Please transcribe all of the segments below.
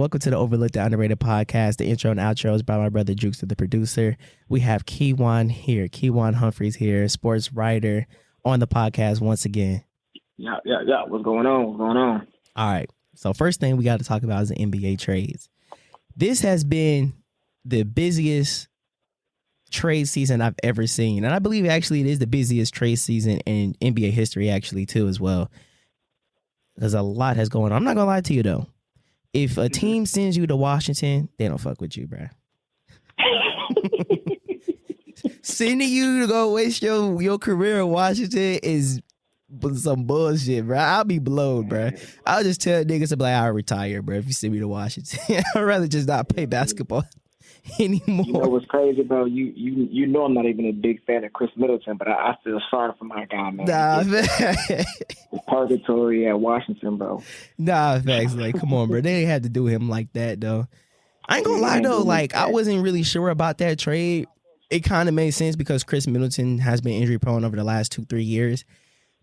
Welcome to the Overlooked and Underrated podcast. The intro and outro is by my brother Jukes, the producer. We have Ke'Juan here, Ke'Juan Humphries here, sports writer on the podcast once again. Yeah. What's going on? All right. So first thing we got to talk about is the NBA trades. This has been the busiest trade season I've ever seen. And I believe actually it is the busiest trade season in NBA history actually too as well. Because a lot has going on. I'm not going to lie to you though. If a team sends you to Washington, they don't fuck with you, bro. Sending you to go waste your career in Washington is some bullshit, bro. I'll be blown, bro. I'll just tell niggas to be like, I'll retire, bro, if you send me to Washington. I'd rather just not play basketball anymore. You know what's crazy, bro? You know I'm not even a big fan of Chris Middleton, but I feel sorry for my guy, man. Nah, man. The purgatory at Washington, bro. Nah, facts. Like, come on, bro. They didn't have to do him like that, though. I ain't gonna lie, though. Like, I wasn't really sure about that trade. It kind of made sense because Chris Middleton has been injury prone over the last 2-3 years.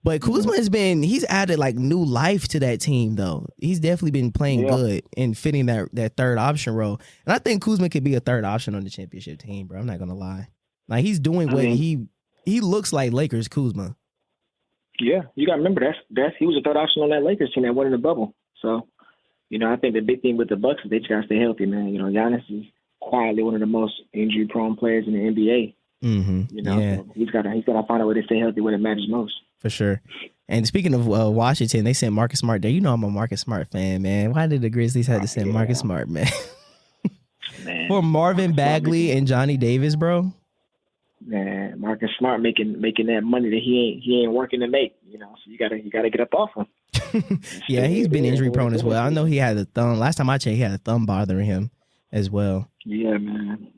But Kuzma he's added like new life to that team, though. He's definitely been playing good and fitting that third option role. And I think Kuzma could be a third option on the championship team, bro. I'm not gonna lie. Like he's doing he looks like Lakers Kuzma. Yeah, you gotta remember that's he was a third option on that Lakers team that won in the bubble. So, I think the big thing with the Bucks is they just gotta stay healthy, man. Giannis is quietly one of the most injury prone players in the NBA. Mm-hmm. So he's gotta find a way to stay healthy when it matters most. For sure. And speaking of Washington, they sent Marcus Smart there. You know I'm a Marcus Smart fan, man. Why did the Grizzlies have to send Marcus Smart, man? For Marvin Bagley and Johnny Davis, bro? Man, Marcus Smart making that money that he ain't working to make, so you gotta get up off him. Yeah, he's been injury prone as well. I know he had a thumb. Last time I checked, he had a thumb bothering him as well. Yeah, man.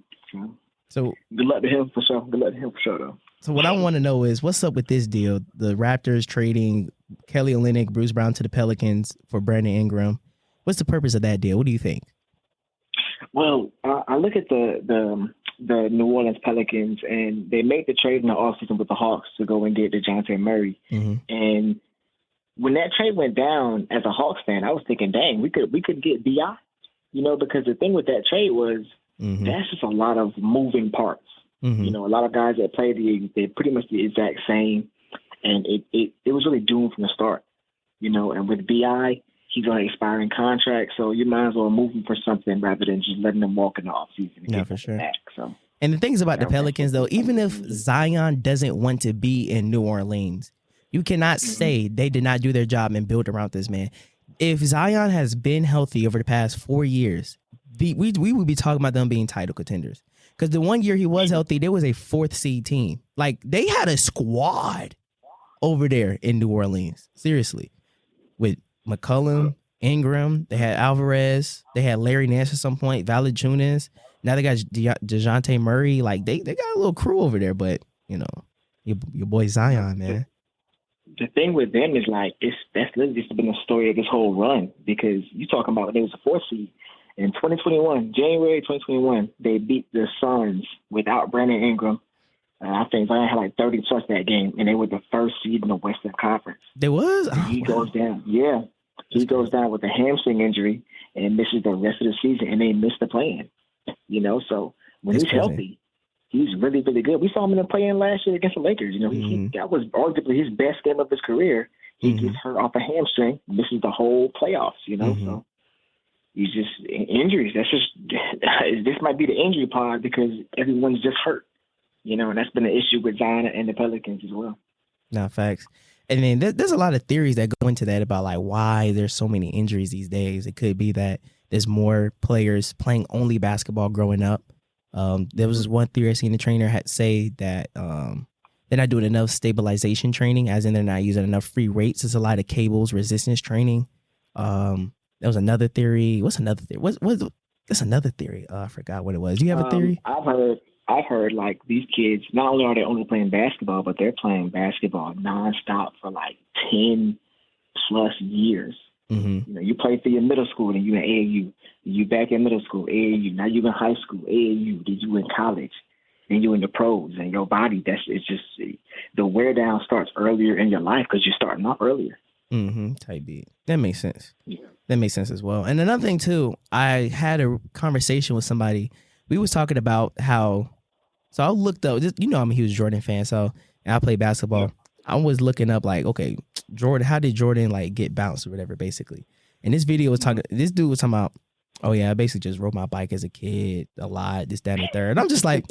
So good luck to him for sure, though. So what I want to know is what's up with this deal? The Raptors trading Kelly Olynyk, Bruce Brown to the Pelicans for Brandon Ingram. What's the purpose of that deal? What do you think? Well, I look at the New Orleans Pelicans, and they made the trade in the offseason with the Hawks to go and get DeJounte Murray. Mm-hmm. And when that trade went down, as a Hawks fan, I was thinking, dang, we could get BI, because the thing with that trade was that's just a lot of moving parts. Mm-hmm. A lot of guys that play they're pretty much the exact same, and it was really doomed from the start, And with BI, he's on an expiring contract, so you might as well move him for something rather than just letting him walk in the offseason. Yeah, for sure. Back, so. And the things about the Pelicans, though, even if Zion doesn't want to be in New Orleans, you cannot say they did not do their job and build around this man. If Zion has been healthy over the past 4 years, we would be talking about them being title contenders. Because the 1 year he was healthy, there was a 4th seed team. Like, they had a squad over there in New Orleans. Seriously. With McCollum, Ingram, they had Alvarez, they had Larry Nance at some point, Valanciunas. Now they got DeJounte Murray. Like, they got a little crew over there, but, your boy Zion, man. The thing with them is, like, that's literally just been the story of this whole run. Because you talking about when it was a 4th seed. In January 2021, they beat the Suns without Brandon Ingram. I think Zion had like 30 plus that game, and they were the 1st seed in the Western Conference. There was? He goes down. Yeah. He goes down with a hamstring injury and misses the rest of the season, and they missed the play-in. So when he's healthy, he's really, really good. We saw him in the play-in last year against the Lakers. That was arguably his best game of his career. He gets hurt off a hamstring, misses the whole playoffs, so. He's just injuries. This might be the injury pod because everyone's just hurt, and that's been an issue with Zion and the Pelicans as well. No, facts. And then there's a lot of theories that go into that about like why there's so many injuries these days. It could be that there's more players playing only basketball growing up. There was this one theory I seen the trainer had say that they're not doing enough stabilization training, as in they're not using enough free weights. There's a lot of cables resistance training. There was another theory. What's another theory? That's another theory. I forgot what it was. Do you have a theory? I've heard like these kids, not only are they only playing basketball, but they're playing basketball nonstop for like 10 plus years. Mm-hmm. You play through your middle school, and you in AAU. You back in middle school, AAU. Now you in high school, AAU. Then you in college. Then you in the pros. And your body, it's just the wear down starts earlier in your life because you're starting off earlier. Type beat. That makes sense. Yeah. That makes sense as well. And another thing too, I had a conversation with somebody. We was talking about how. So I looked up. I'm a huge Jordan fan. So and I play basketball. Yeah. I was looking up like, okay, Jordan. How did Jordan like get bounced or whatever? Basically, and this video was talking. This dude was talking about. Oh yeah, I basically just rode my bike as a kid a lot. This, that, and the third. And I'm just like,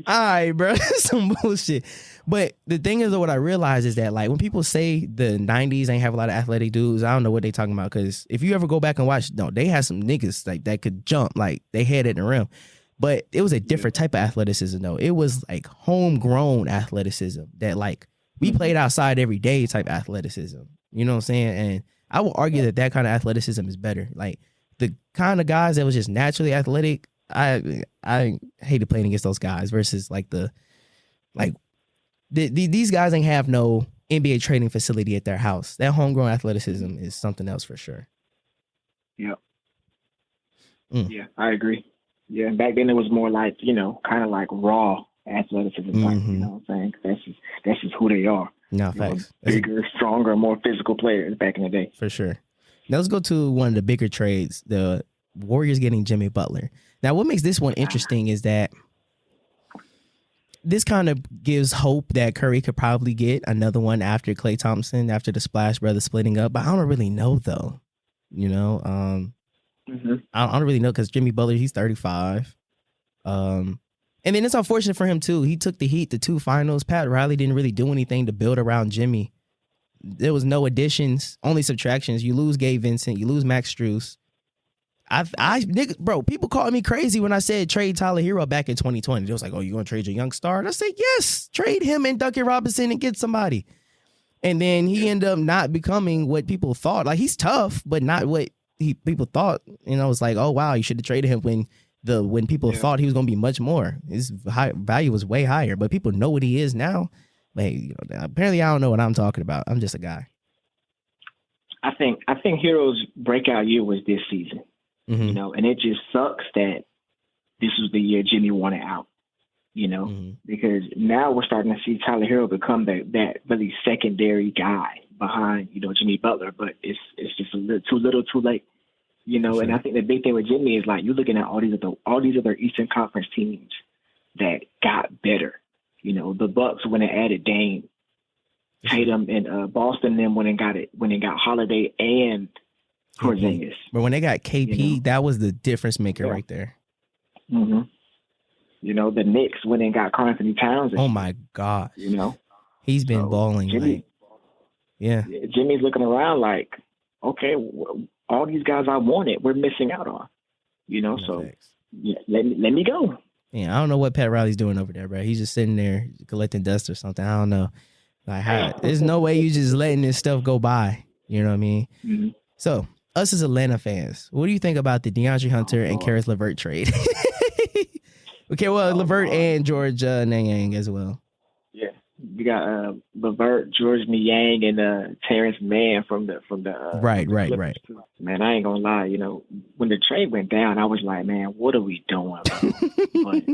all right, bro, some bullshit. But the thing is, what I realize is that like when people say the '90s ain't have a lot of athletic dudes, I don't know what they talking about. Because if you ever go back and watch, no, they had some niggas like that could jump, like they had it in the rim. But it was a different type of athleticism, though. It was like homegrown athleticism that like we played outside every day type athleticism. You know what I'm saying? And I will argue that kind of athleticism is better. Like the kind of guys that was just naturally athletic, I hated playing against those guys versus like these guys ain't have no NBA training facility at their house. That homegrown athleticism is something else for sure. Yep. Yeah, I agree. Yeah, back then it was more like, kind of like raw athleticism type, you know what I'm saying? That's just who they are. No, facts. Bigger, stronger, more physical players back in the day. For sure. Now let's go to one of the bigger trades, the Warriors getting Jimmy Butler. Now what makes this one interesting is that this kind of gives hope that Curry could probably get another one after Klay Thompson, after the Splash Brothers splitting up. But I don't really know, though. I don't really know because Jimmy Butler, he's 35. And then it's unfortunate for him, too. He took the Heat to 2 finals. Pat Riley didn't really do anything to build around Jimmy. There was no additions, only subtractions. You lose Gabe Vincent. You lose Max Strus. Bro, people called me crazy when I said trade Tyler Hero back in 2020. They was like, oh, you going to trade your young star? And I said, yes, trade him and Duncan Robinson and get somebody. And then he ended up not becoming what people thought. Like, he's tough, but not what people thought. It's like, oh, wow, you should have traded him when people thought he was going to be much more. His value was way higher, but people know what he is now. But apparently I don't know what I'm talking about. I'm just a guy. I think Hero's breakout year was this season. And it just sucks that this was the year Jimmy wanted out, because now we're starting to see Tyler Hero become that really secondary guy behind, Jimmy Butler, but it's just a little too late, Sure. And I think the big thing with Jimmy is like, you're looking at all these other Eastern Conference teams that got better, the Bucks when they added Dame, Tatum, and Boston then when they got Holiday and Porzingis. But when they got KP, that was the difference maker right there. The Knicks when they got Karl Anthony Towns. Oh my God. He's been balling. Jimmy's looking around like, okay, all these guys I wanted, we're missing out on. Let me go. Yeah, I don't know what Pat Riley's doing over there, bro. He's just sitting there collecting dust or something. I don't know. Like, there's no way you just letting this stuff go by. You know what I mean? Mm-hmm. So, us as Atlanta fans, what do you think about the DeAndre Hunter and Karis LeVert trade? Okay, well, LeVert and George Niang as well. Yeah, we got LeVert, George Niang, and Terrence Mann from the right. Man, I ain't gonna lie. When the trade went down, I was like, man, what are we doing? But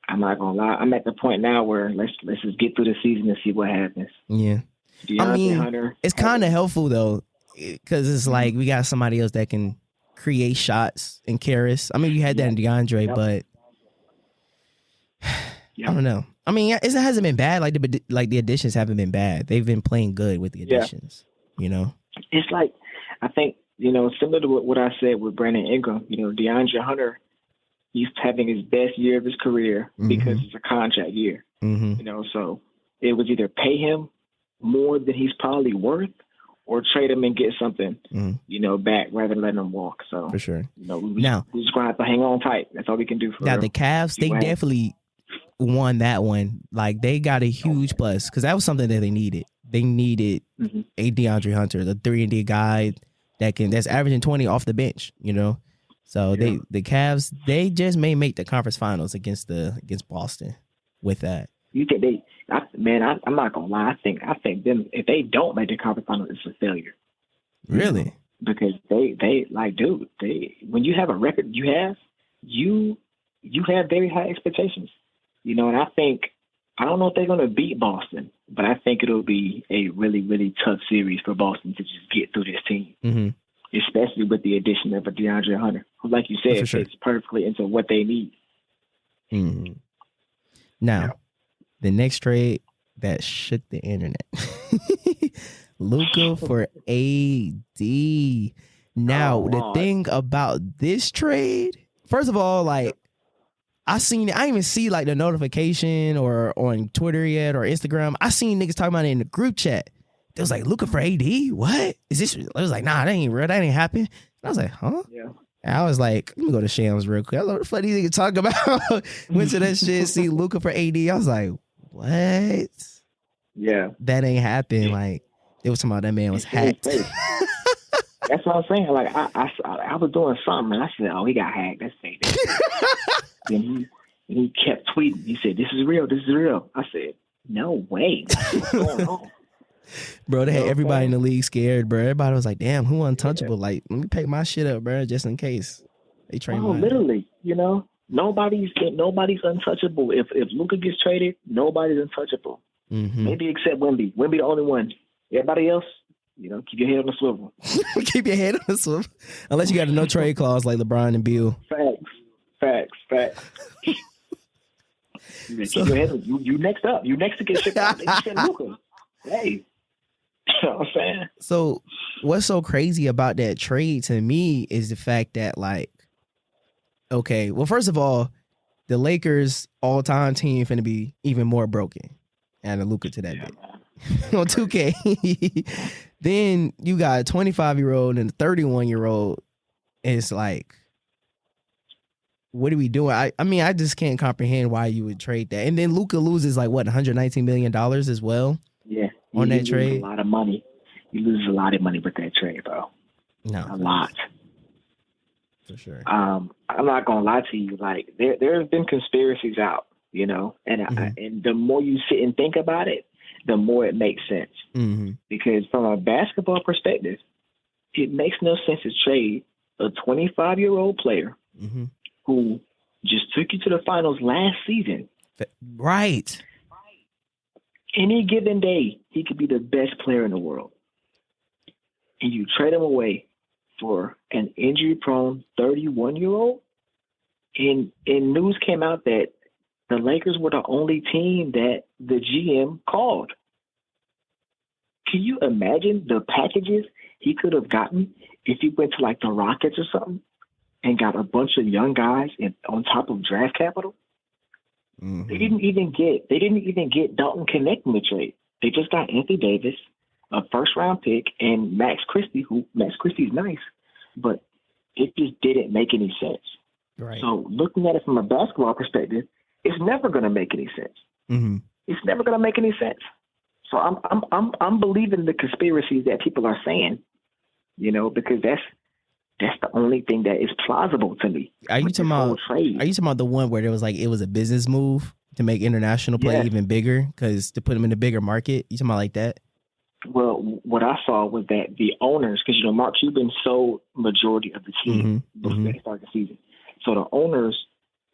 I'm not gonna lie. I'm at the point now where let's just get through the season and see what happens. Yeah, Hunter, it's kind of helpful though, because it's like we got somebody else that can create shots in Karis. You had that in DeAndre, but I don't know. It hasn't been bad. Like the additions haven't been bad. They've been playing good with the additions. It's like, I think similar to what I said with Brandon Ingram. DeAndre Hunter, he's having his best year of his career because it's a contract year. So it was either pay him more than he's probably worth, or trade him and get something, back rather than letting him walk. So for sure. We just gonna have to hang on tight. That's all we can do. The Cavs, they definitely won that one. Like, they got a huge plus because that was something that they needed. They needed a DeAndre Hunter, the 3-and-D guy that's averaging 20 off the bench. So the Cavs, they just may make the conference finals against Boston with that. You think I'm not gonna lie. I think them, if they don't make the conference finals, it's a failure. Really? Because they like, dude, when you have a record you have very high expectations. And I think I don't know if they're going to beat Boston, but I think it'll be a really, really tough series for Boston to just get through this team, especially with the addition of a DeAndre Hunter, who, like you said, fits perfectly into what they need. Now, the next trade that shook the internet. Luka for AD. Now, the thing about this trade, first of all, like, I seen it. I didn't even see like the notification or on Twitter yet or Instagram. I seen niggas talking about it in the group chat. They was like, Luka for AD? What? Is this? I was like, nah, that ain't real. That ain't happen. And I was like, huh? Yeah. And I was like, let me go to Shams real quick. I love the funny niggas talking about. Went to that shit, see Luka for AD. I was like, what? Yeah. That ain't happened. Like, it was talking about that man was hacked. That's what I'm saying. Like, I was doing something, and I said, oh, he got hacked. That's fake. And he kept tweeting. He said, this is real. This is real. I said, no way. What's going on? Bro, they had everybody in the league scared, bro. Everybody was like, damn, who untouchable? Yeah. Like, let me pack my shit up, bro, just in case. They trade literally, you know, nobody's untouchable. If Luka gets traded, nobody's untouchable. Maybe except Wemby. Wemby the only one. Everybody else, you know, keep your head on the swivel. Keep your head on the swivel. Unless you got a no trade clause like LeBron and Bill. Facts. Keep your head. You next up. You next to get shipped out. They said Luka. Hey. You know what I'm saying? So what's so crazy about that trade to me is the fact that, like, okay, well, first of all, the Lakers all-time team finna be even more broken. Add a Luka to that bit. On 2K. Then you got a 25-year-old and a 31-year-old. It's like, what are we doing? I mean, I just can't comprehend why you would trade that. And then Luka loses like what, $119 million as well? Yeah. On that trade? A lot of money. You lose a lot of money with that trade, bro. No. A lot. For sure. I'm not gonna lie to you. Like, there have been conspiracies out, you know, and and the more you sit and think about it, the more it makes sense. Because from a basketball perspective, it makes no sense to trade a 25-year-old player who just took you to the finals last season. Right. Any given day, he could be the best player in the world. And you trade him away for an injury-prone 31-year-old? And news came out that the Lakers were the only team that the GM called. Can you imagine the packages he could have gotten if he went to, like, the Rockets or something and got a bunch of young guys on top of draft capital? They didn't even get Dalton Connect in the trade. They just got Anthony Davis, a first-round pick, and Max Christie, Max Christie's nice, but it just didn't make any sense. Right. So looking at it from a basketball perspective, it's never going to make any sense. It's never going to make any sense. So I'm believing the conspiracies that people are saying, you know, because that's the only thing that is plausible to me. Are you talking about the one where there was like it was a business move to make international play even bigger, because to put them in a bigger market? You talking about like that? Well, what I saw was that the owners, because, you know, Mark Cuban sold majority of the team before they started the season. So the owners,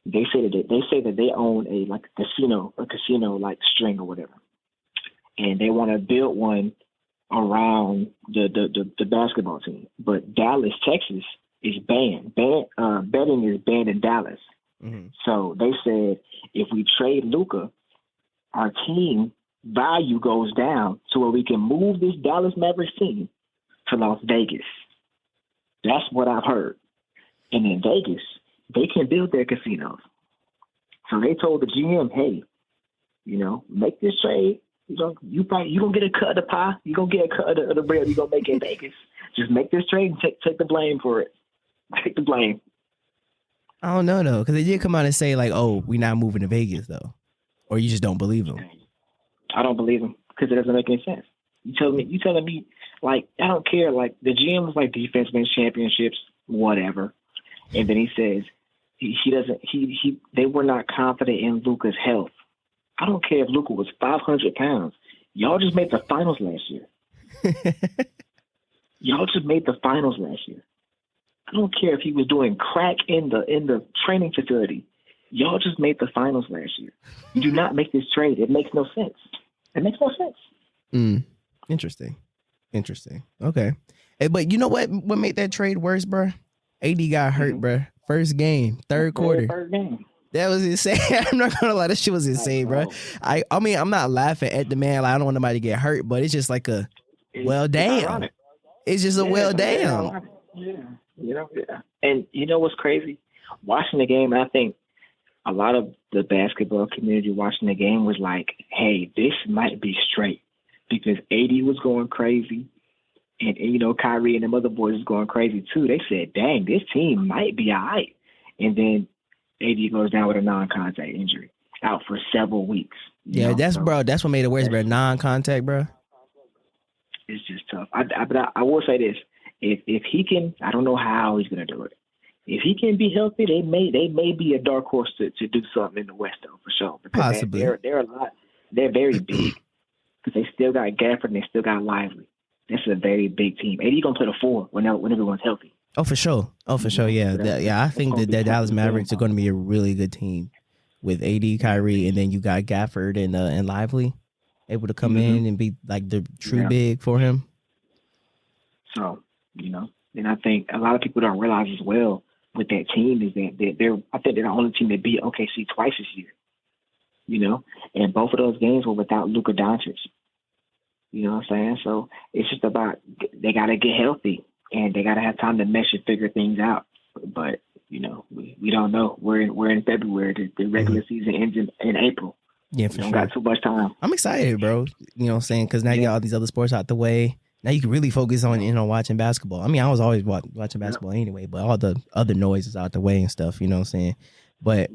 they say that they own a casino like string or whatever, and they want to build one around the basketball team. But Dallas, Texas is banned. Betting is banned in Dallas. So they said, if we trade Luka, our team value goes down to where we can move this Dallas Mavericks team to Las Vegas. That's what I've heard. And in Vegas, they can build their casinos. So they told the GM, hey, you know, make this trade. You gonna get a cut of the pie. You gonna get a cut of the bread. You gonna make it in Vegas. Just make this trade and take the blame for it. Take the blame. I don't know though, because they did come out and say like, "Oh, we're not moving to Vegas though," or you just don't believe them. I don't believe them because it doesn't make any sense. You telling me like, I don't care. Like, the GM was like, defense wins championships, whatever, and then he says they were not confident in Luka's health. I don't care if Luka was 500 pounds. Y'all just made the finals last year. Y'all just made the finals last year. I don't care if he was doing crack in the training facility. y'all just made the finals last year. You do not make this trade. It makes no sense. It makes no sense. Interesting. Okay. Hey, but you know what made that trade worse, bro? AD got hurt, bro. First game, third quarter. First game. That was insane. I'm not gonna lie, that shit was insane, bro. I mean, I'm not laughing at the man. Like, I don't want nobody to get hurt, but it's just like damn. It's just damn. Yeah. And you know what's crazy? Watching the game, I think a lot of the basketball community watching the game was like, hey, this might be straight. Because AD was going crazy. And you know, Kyrie and them other boys was going crazy too. They said, dang, this team might be all right. And then AD goes down with a non-contact injury, out for several weeks. Yeah, that's what made it worse, bro. Non-contact, bro. It's just tough. But I will say this: if he can, I don't know how he's gonna do it. If he can be healthy, they may be a dark horse to do something in the West, though, for sure. Because possibly, they're a lot. They're very big because they still got Gafford and they still got Lively. That's a very big team. AD gonna play the 4 when everyone's healthy. Oh, for sure. Yeah. I think that Dallas Mavericks are going to be a really good team with AD, Kyrie, and then you got Gafford and Lively able to come in and be like the true big for him. So, you know, and I think a lot of people don't realize as well with that team is that I think they're the only team that beat OKC twice this year. You know, and both of those games were without Luka Doncic. You know what I'm saying? So it's just about they got to get healthy. And they gotta have time to mesh and figure things out. But you know, we don't know. We're in February. The regular season ends in April. Yeah, for sure. Don't got too much time. I'm excited, bro. You know what I'm saying? Because now you got all these other sports out the way. Now you can really focus on watching basketball. I mean, I was always watching basketball anyway, but all the other noise is out the way and stuff. You know what I'm saying? But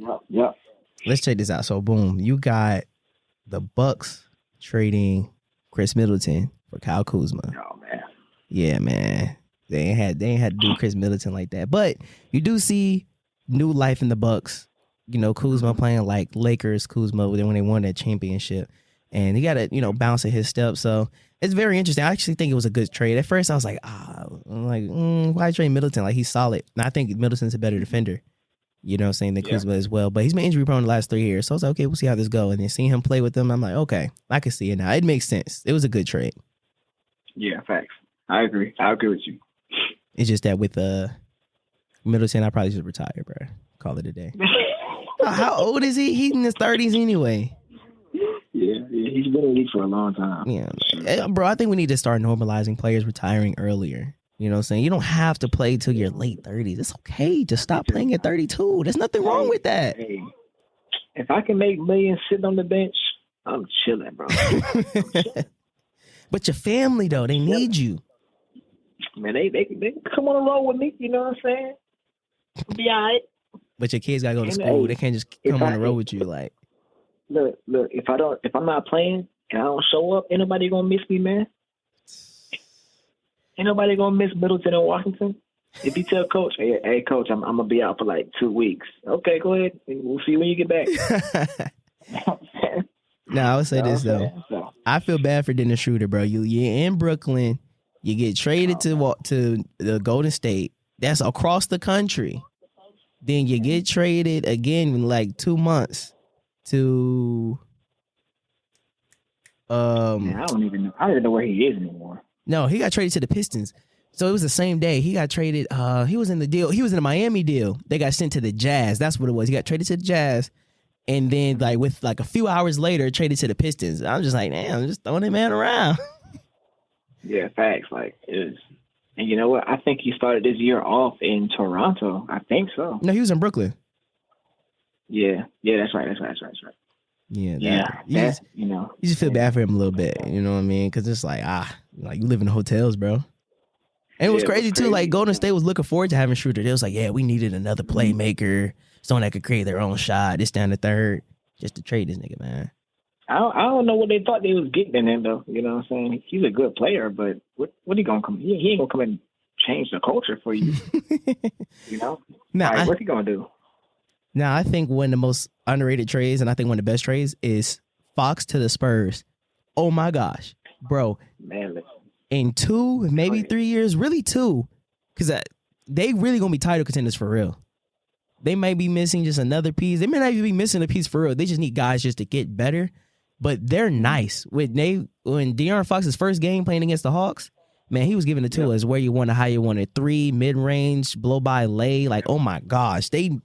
let's check this out. So boom, you got the Bucks trading Chris Middleton for Kyle Kuzma. Oh man. Yeah, man. They ain't had to do Chris Middleton like that. But you do see new life in the Bucks. You know, Kuzma playing like Lakers Kuzma when they won that championship. And he got to, bounce at his steps. So it's very interesting. I actually think it was a good trade. At first I was like, why trade Middleton? Like, he's solid. And I think Middleton's a better defender. You know what I'm saying, than Kuzma as well. But he's been injury prone the last 3 years. So I was like, okay, we'll see how this goes. And then seeing him play with them, I'm like, okay, I can see it now. It makes sense. It was a good trade. Yeah, facts. I agree with you. It's just that with Middleton, I probably should retire, bro. Call it a day. How old is he? He's in his 30s anyway. Yeah, he's been in the league for a long time. Yeah, bro, I think we need to start normalizing players retiring earlier. You know what I'm saying? You don't have to play till your late 30s. It's okay. Just stop playing at 32. There's nothing wrong with that. Hey, if I can make millions sitting on the bench, I'm chilling, bro. But your family, though, they need you. Man, they come on the road with me. You know what I'm saying? We'll be all right. But your kids gotta go to school. They can't just come on the road with you. Like, look. If I'm not playing and I don't show up, ain't nobody gonna miss me, man. Ain't nobody gonna miss Middleton and Washington. If you tell coach, hey coach, I'm gonna be out for like 2 weeks. Okay, go ahead. We'll see when you get back. Now I would say this though. I feel bad for Dennis Schroeder, bro. You're in Brooklyn. You get traded to the Golden State. That's across the country. Then you get traded again in like 2 months to I don't even know where he is anymore. No, he got traded to the Pistons. So it was the same day. He got traded. He was in the deal. He was in the Miami deal. They got sent to the Jazz. That's what it was. He got traded to the Jazz. And then like with like a few hours later, traded to the Pistons. I'm just like, damn, I'm just throwing that man around. Yeah, facts. Like, it is. And you know what? I think he started this year off in Toronto. I think so. No, he was in Brooklyn. Yeah, that's right. Yeah. You just feel bad for him a little bit. You know what I mean? Because it's like, you live in hotels, bro. And it was crazy too. Like, Golden State was looking forward to having Schroeder. They was like, yeah, we needed another playmaker, someone that could create their own shot. This down the third, just to trade this nigga, man. I don't know what they thought they was getting in him, though. You know what I'm saying? He's a good player, but what he gonna come? He ain't gonna come and change the culture for you. You know? Now, what's he gonna do? Now, I think one of the most underrated trades, and I think one of the best trades, is Fox to the Spurs. Oh my gosh, bro! Man, listen. In 2, maybe 3 years, really 2, because they really gonna be title contenders for real. they might be missing just another piece. They may not even be missing a piece for real. They just need guys just to get better. But they're nice. When De'Aaron Fox's first game playing against the Hawks, man, he was giving it to us where you want it, how you want it. 3, mid-range, blow by lay. Like, oh my gosh. De'Aaron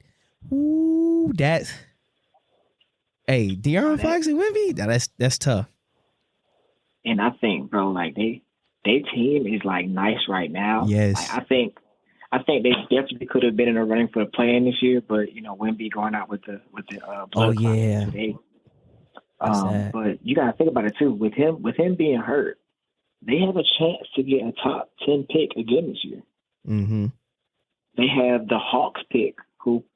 Fox and Wemby, that's tough. And I think, bro, like they team is like nice right now. Yes. Like, I think they definitely could have been in a running for the play-in this year, but Wemby going out with the blood clot today. But you gotta think about it too. With him being hurt, they have a chance to get a top 10 pick again this year. Mm-hmm. They have the Hawks pick,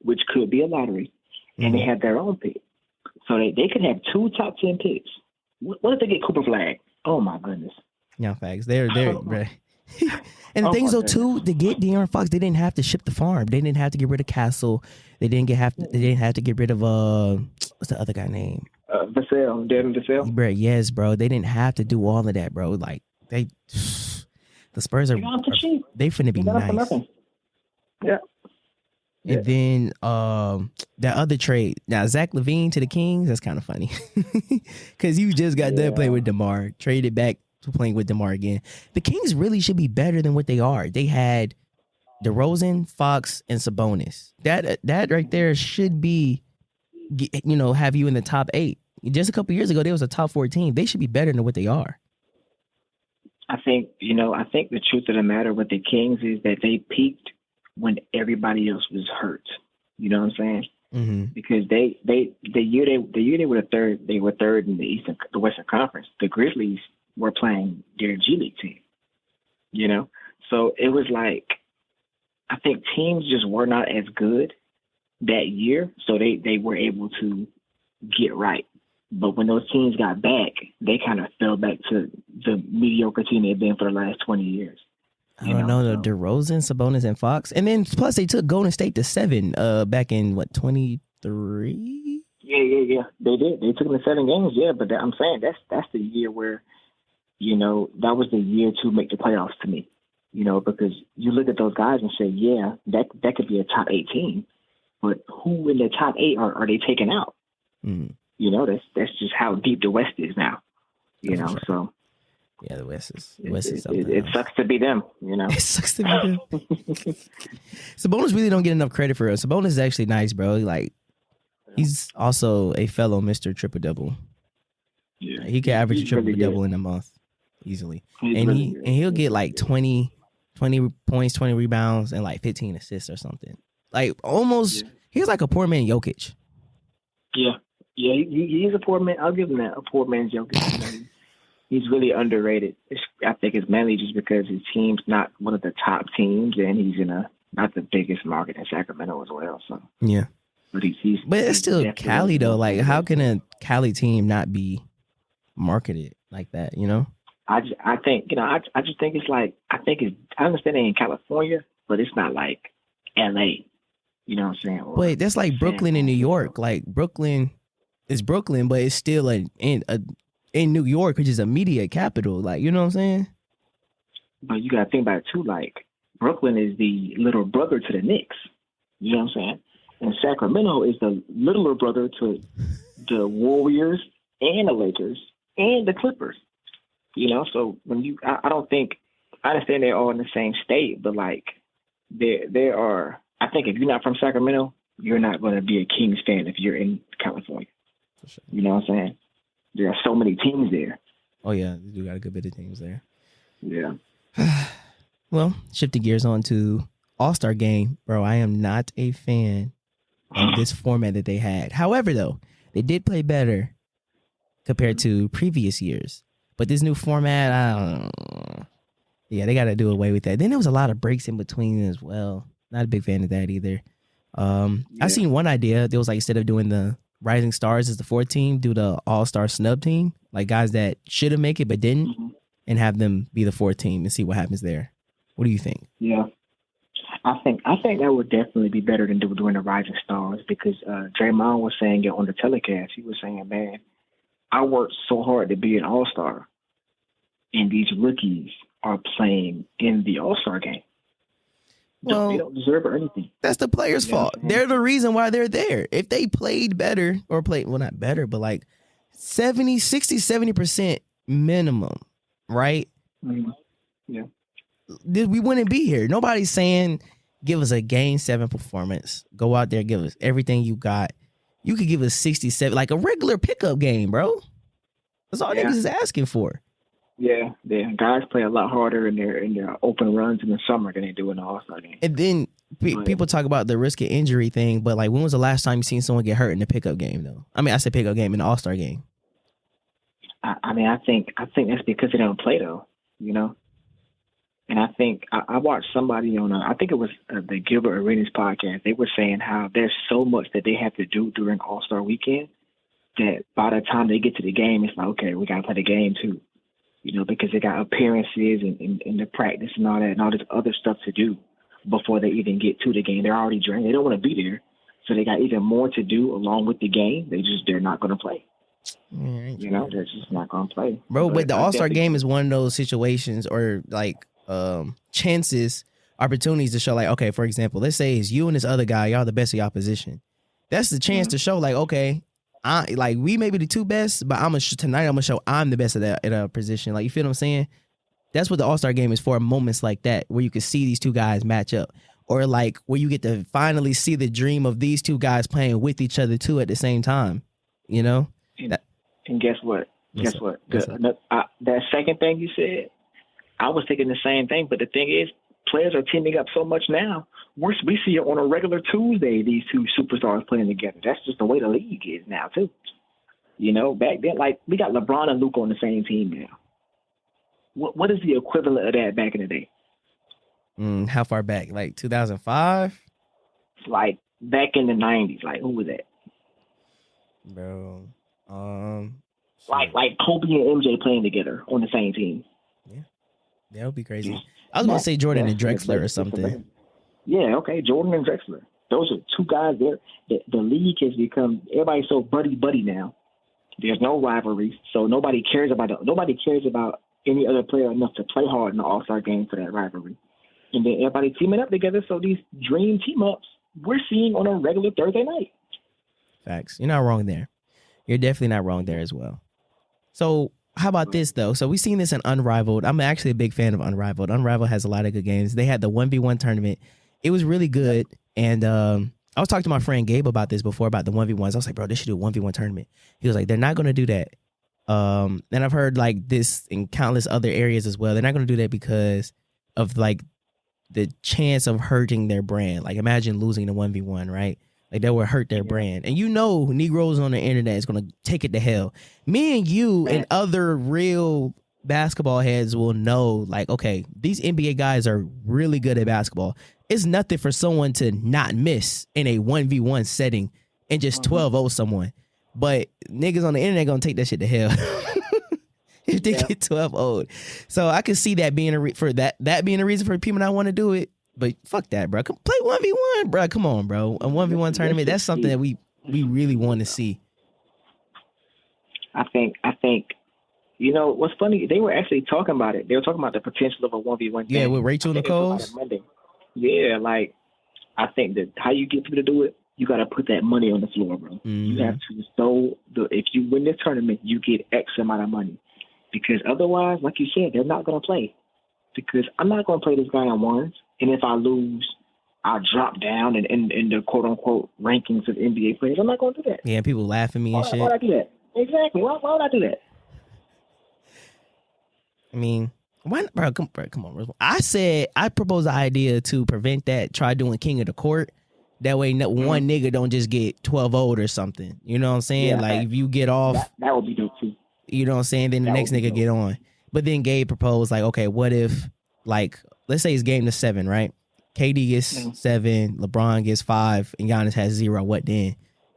which could be a lottery, and they have their own pick. So they could have 2 top 10 picks. What if they get Cooper Flag? Oh my goodness. Yeah, facts. They're and the things though too, to get De'Aaron Fox, they didn't have to ship the farm. They didn't have to get rid of Castle. They didn't have to get rid of what's the other guy name? Devin Vassell. Bro, yes, bro. They didn't have to do all of that, bro. Like the Spurs are they finna be nice. Yeah. And then that other trade. Now Zach LaVine to the Kings, that's kind of funny. Cause you just got done playing with DeMar, traded back to playing with DeMar again. The Kings really should be better than what they are. They had DeRozan, Fox, and Sabonis. That right there should be, have you in the top 8. Just a couple years ago, they was a top 4 team. They should be better than what they are. I think the truth of the matter with the Kings is that they peaked when everybody else was hurt. You know what I'm saying? Mm-hmm. Because the year they were third in the Western Conference. The Grizzlies were playing their G League team. So it was like, I think teams just were not as good that year, so they were able to get right. But when those teams got back, they kind of fell back to the mediocre team they've been for the last 20 years. I don't know, DeRozan, Sabonis, and Fox. And then plus they took Golden State to 7 back in, 23? Yeah. They did. They took them to 7 games, but I'm saying that's the year where, that was the year to make the playoffs to me. Because you look at those guys and say, that could be a top 8 team. But who in the top 8 are they taking out? Mm. That's just how deep the West is now. Sure. So yeah, the West is something it sucks to be them. It sucks to be them. Sabonis really don't get enough credit for us. Sabonis is actually nice, bro. Like he's also a fellow Mr. Triple Double. Yeah, he can average a triple double in a month easily, he'll get like 20 points, 20 rebounds, and like 15 assists or something. Like almost, he's like a poor man Jokic. Yeah, he's a poor man. I'll give him that, a poor man's Jokic. He's really underrated. I think it's mainly just because his team's not one of the top teams, and he's in not the biggest market in Sacramento as well. So yeah, but it's still Cali though. Like, how can a Cali team not be marketed like that? I think I just think it's like I understand it in California, but it's not like LA. You know what I'm saying? Wait, that's like Brooklyn and New York. Like Brooklyn is Brooklyn, but it's still in New York, which is a media capital. Like, you know what I'm saying? But you got to think about it too. Like Brooklyn is the little brother to the Knicks. You know what I'm saying? And Sacramento is the littler brother to the Warriors and the Lakers and the Clippers. So when I don't think, I understand they're all in the same state, but like there are, I think if you're not from Sacramento, you're not going to be a Kings fan if you're in California. For sure. You know what I'm saying? There are so many teams there. Oh yeah, they do got a good bit of teams there. Yeah. Well, shifting gears on to All-Star Game, bro. I am not a fan of this format that they had. However, though, they did play better compared to previous years. But this new format, I don't know. Yeah, they got to do away with that. Then there was a lot of breaks in between as well. Not a big fan of that either. I've seen one idea. There was like, instead of doing the Rising Stars as the 4th team, do the All-Star snub team, like guys that should have made it but didn't, and have them be the 4th team and see what happens there. What do you think? Yeah, I think that would definitely be better than doing the Rising Stars, because Draymond was saying it on the telecast. He was saying, man, I worked so hard to be an All-Star, and these rookies are playing in the All-Star game. They don't deserve anything. That's the players' fault. They're the reason why they're there. If they played better not better, but like 70% minimum, right? Mm-hmm. Yeah. We wouldn't be here. Nobody's saying give us a game 7 performance. Go out there, give us everything you got. You could give us 67, like a regular pickup game, bro. That's all niggas is asking for. Yeah, guys play a lot harder in their open runs in the summer than they do in the All-Star game. And then people talk about the risk of injury thing, but like, when was the last time you seen someone get hurt in the pickup game, though? I mean, I said pickup game in the All-Star game. I think that's because they don't play, though, you know? And I think I watched somebody on, I think it was the Gilbert Arenas podcast. They were saying how there's so much that they have to do during All-Star weekend that by the time they get to the game, it's like, okay, we got to play the game too. You know, because they got appearances and the practice and all that and all this other stuff to do before they even get to the game. They're already drained. They don't want to be there. So they got even more to do along with the game. They're not going to play. You know, they're just not going to play. Bro, but the All-Star game is one of those situations or like chances, opportunities to show like, okay, for example, let's say it's you and this other guy, y'all the best of y'all position. That's the chance to show like, okay, we may be the two best, but tonight I'm gonna show I'm the best at a position. Like, you feel what I'm saying? That's what the All-Star game is for. Moments like that where you can see these two guys match up, or like where you get to finally see the dream of these two guys playing with each other too at the same time. You know? And guess what? That second thing you said, I was thinking the same thing. But the thing is, players are teaming up so much now. We see it on a regular Tuesday, these two superstars playing together. That's just the way the league is now, too. You know, back then, like, we got LeBron and Luka on the same team now. What is the equivalent of that back in the day? How far back? Like 2005? Like, back in the 90s. Like, who was that? Bro. Like Kobe and MJ playing together on the same team. Yeah. That would be crazy. I was going to say Jordan and Drexler or something. Yeah, okay, Jordan and Drexler. Those are two guys there. The league has become, everybody's so buddy now. There's no rivalry, so nobody cares about any other player enough to play hard in the All-Star game for that rivalry. And then everybody teaming up together, so these dream team-ups we're seeing on a regular Thursday night. Facts. You're not wrong there. You're definitely not wrong there as well. So how about this, though? So we've seen this in Unrivaled. I'm actually a big fan of Unrivaled. Unrivaled has a lot of good games. They had the 1v1 tournament. It was really good. And I was talking to my friend Gabe about this before, about the 1v1s. I was like, bro, they should do a 1v1 tournament. He was like, they're not going to do that. And I've heard like this in countless other areas as well. They're not going to do that because of like the chance of hurting their brand. Like, imagine losing the 1v1, right? Like, that would hurt their brand. And you know, Negroes on the internet is going to take it to hell. Me and you and other real basketball heads will know, like, okay, these NBA guys are really good at basketball. It's nothing for someone to not miss in a 1v1 setting and just 12-0 someone. But niggas on the internet going to take that shit to hell if they get 12-0. So I can see that being that being a reason for people not want to do it. But fuck that, bro. Play 1v1, bro. Come on, bro. A 1v1 tournament, that's something that we really want to see. I think, you know, what's funny, they were actually talking about it. They were talking about the potential of a 1v1 Yeah, with Rachel Nichols? Yeah, like, I think that how you get people to do it, you got to put that money on the floor, bro. Mm-hmm. You have to if you win this tournament, you get X amount of money. Because otherwise, like you said, they're not going to play. Because I'm not going to play this guy on ones. And if I lose, I'll drop down in the quote-unquote rankings of NBA players. I'm not going to do that. Yeah, people laugh at me and shit. Why would I do that? Exactly. Why would I do that? I mean, why, bro, come on. I proposed the idea to prevent that. Try doing King of the Court. That way, one nigga don't just get 12-0 or something. You know what I'm saying? Yeah, like, if you get off. That would be dope, too. You know what I'm saying? Then the next nigga get on. But then Gabe proposed, like, okay, what if, like, let's say it's game to 7, right? KD gets 7, LeBron gets 5, and Giannis has 0. What then?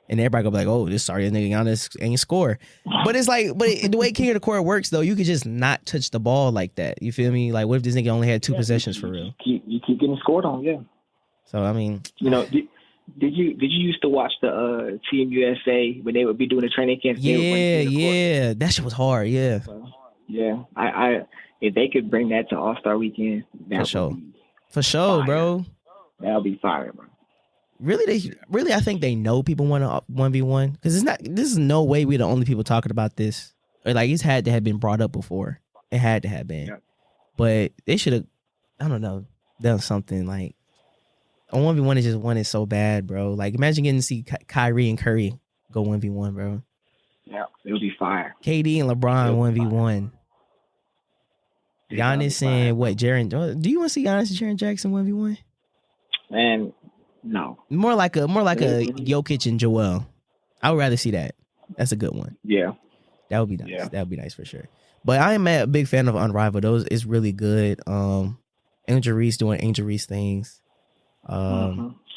And everybody gonna be like, oh, this sorry nigga Giannis ain't score. But it's like, the way King of the Court works, though, you could just not touch the ball like that. You feel me? Like, what if this nigga only had 2 possessions for real? You keep getting scored on, yeah. So, I mean. You know, did you used to watch the Team USA when they would be doing the training camps? Yeah. That shit was hard, yeah. Yeah, I if they could bring that to All-Star Weekend, that for sure, bro. That'll be fire, bro. Really, I think they know people want to 1v1 because it's not. This is no way we're the only people talking about this. Or like it's had to have been brought up before. It had to have been, but they should have. I don't know, done something like a 1v1 is just one is so bad, bro. Like imagine getting to see Kyrie and Curry go 1v1, bro. Yeah, it would be fire. KD and LeBron 1v1. Giannis and what? Jaren? Do you want to see Giannis and Jaren Jackson 1v1? Man, no. More like a Jokic and Joel. I would rather see that. That's a good one. Yeah, that would be nice. Yeah. That would be nice for sure. But I am a big fan of Unrivaled. Those is really good. Angel Reese doing Angel Reese things.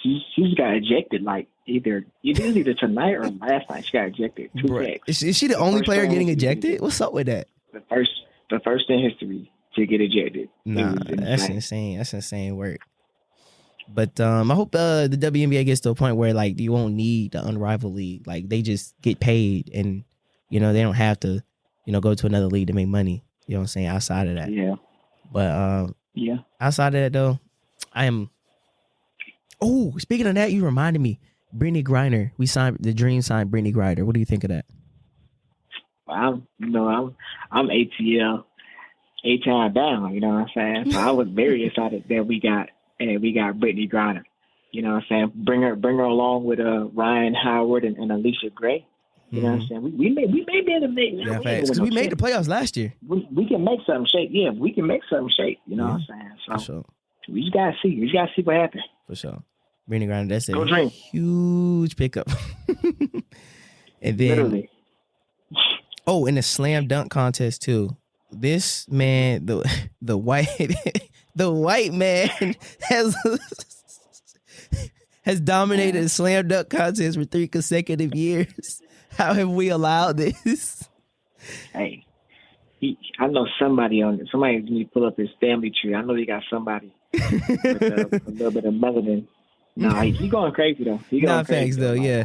She's got ejected like either tonight or last night. She got ejected. Is she the only player getting ejected? What's up with that? The first in history to get ejected. Nah, that's insane. That's insane work. But I hope the WNBA gets to a point where like you won't need the Unrivaled league. Like they just get paid and they don't have to go to another league to make money. You know what I'm saying? Outside of that. Yeah. But outside of that though, I am. Oh, speaking of that, you reminded me. Brittany Griner. The Dream signed Brittany Griner. What do you think of that? I'm ATL 8 times down. You know what I'm saying? So I was very excited that we got Brittany Griner. You know what I'm saying? Bring her along with Ryan Howard and Alicia Gray. You know what I'm saying? We may be able to make. Yeah, facts. Because we made the playoffs last year. We can make something shake. Yeah, we can make something shake. You know what I'm saying? So for sure. We just gotta see. We just gotta see what happens. For sure. Brittany Griner, that's a huge pickup. And then, literally. In the slam dunk contest too. This man, the white man has dominated the slam dunk contest for 3 consecutive years. How have we allowed this? Hey, I know somebody needs to pull up his family tree. I know he got somebody with a little bit of melanin. Nah, he going crazy though. Thanks though. Yeah,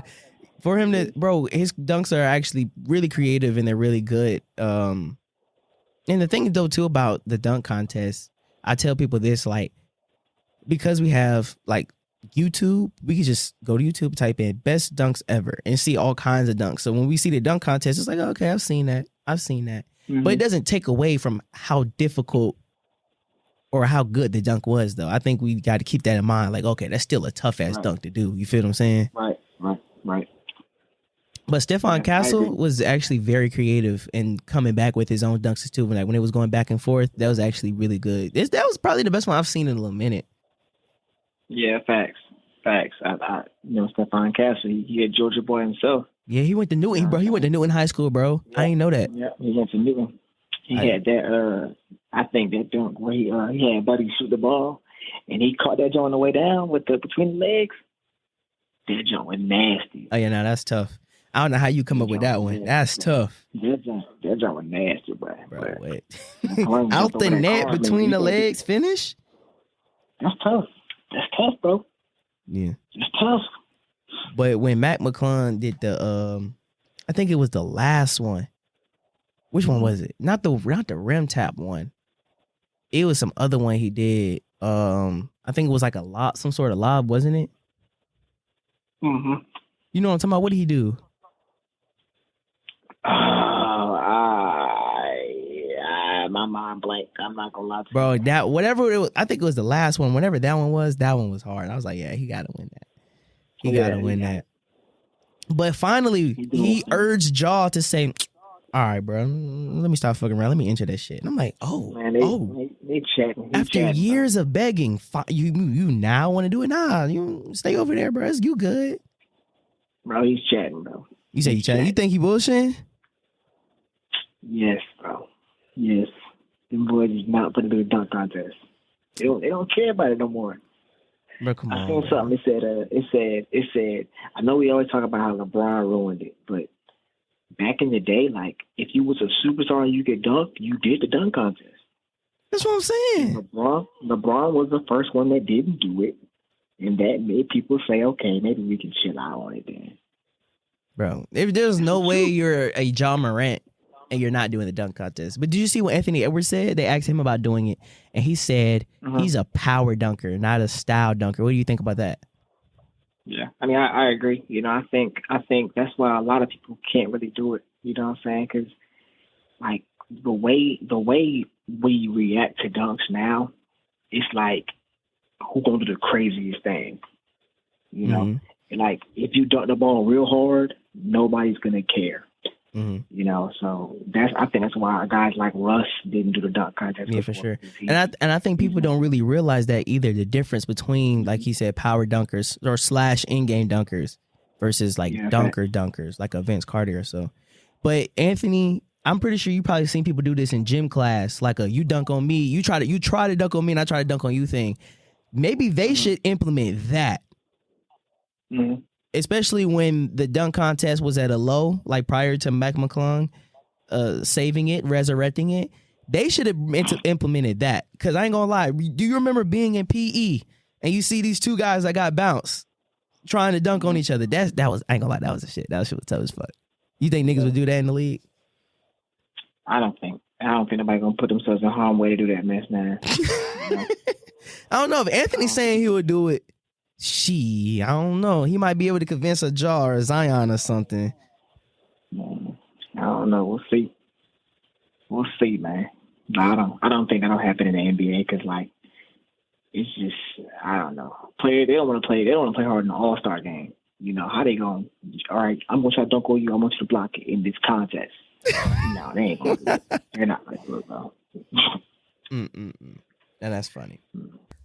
for him to his dunks are actually really creative and they're really good. And the thing though too about the dunk contest, I tell people this like because we have like YouTube, we can just go to YouTube, type in best dunks ever, and see all kinds of dunks. So when we see the dunk contest, it's like okay, I've seen that, but it doesn't take away from how difficult or how good the dunk was, though. I think we got to keep that in mind. Like, okay, that's still a tough-ass dunk to do. You feel what I'm saying? Right. But Stephon Castle was actually very creative in coming back with his own dunks, too. When it was going back and forth, that was actually really good. That was probably the best one I've seen in a little minute. Yeah, facts. Stephon Castle, he a Georgia boy himself. Yeah, he went to Newton, bro. He went to Newton High School, bro. Yeah. I didn't know that. Yeah, he went to Newton. He had that, I think that dunk where he had Buddy shoot the ball, and he caught that joint on the way down between the legs. That joint was nasty. Oh, yeah, no, that's tough. I don't know how you come up with that one. That's tough. That joint was nasty, bro. Wait. Out the net between the legs finish? That's tough. That's tough, bro. Yeah. It's tough. But when Mac McClung did I think it was the last one. Which one was it? Not the rim tap one. It was some other one he did. I think it was like a lob, some sort of lob, wasn't it? Mm-hmm. You know what I'm talking about? What did he do? My mind blank. I'm not gonna lie to you. Bro, whatever it was, I think it was the last one. Whatever that one was hard. I was like, yeah, he gotta win that. He gotta win that. But finally, he urged Jaw to say, all right, bro, let me stop fucking around. Let me enter that shit. And I'm like, they chatting. After years of begging, you now want to do it? Nah, you stay over there, bro. You good. Bro, he's chatting, bro. You say he's chatting? You think he bullshitting? Yes, bro. Yes. Them boys is not putting to the dunk contest. They don't care about it no more. Bro, come on. I seen something. It said. I know we always talk about how LeBron ruined it, but back in the day, like if you was a superstar and you could dunk, you did the dunk contest. That's what I'm saying. LeBron was the first one that didn't do it, and that made people say, "Okay, maybe we can chill out on it then." Bro, if there's no way you're a John Morant and you're not doing the dunk contest. But did you see what Anthony Edwards said? They asked him about doing it, and he said he's a power dunker, not a style dunker. What do you think about that? Yeah, I mean, I agree. You know, I think that's why a lot of people can't really do it. You know what I'm saying? Because like the way we react to dunks now, it's like who gonna do the craziest thing? You know, and like if you dunk the ball real hard, nobody's gonna care. You know, so I think that's why guys like Russ didn't do the dunk contest. Yeah, for sure. And I think people don't really realize that either. The difference between, like he said, power dunkers or / in-game dunkers versus like dunkers, like a Vince Carter or so. But Anthony, I'm pretty sure you probably seen people do this in gym class, like a you dunk on me, you try to dunk on me, and I try to dunk on you thing. Maybe they should implement that. Especially when the dunk contest was at a low, like prior to Mac McClung saving it, resurrecting it. They should have implemented that. Because I ain't going to lie. Do you remember being in PE and you see these two guys that got bounced trying to dunk on each other? I ain't going to lie. That was a shit. That shit was tough as fuck. You think niggas would do that in the league? I don't think nobody going to put themselves in harm's way to do that mess, man. I don't know. If Anthony's saying he would do it, I don't know. He might be able to convince a Jaw or a Zion or something. I don't know. We'll see, man. No, I don't think that'll happen in the NBA because, like, it's just, I don't know. They don't want to play hard in the All-Star game. You know, how they going, all right, I'm going to try to dunk on you. I want you to block it in this contest. No, they ain't going to do it. They're not going to do it, bro. And that's funny.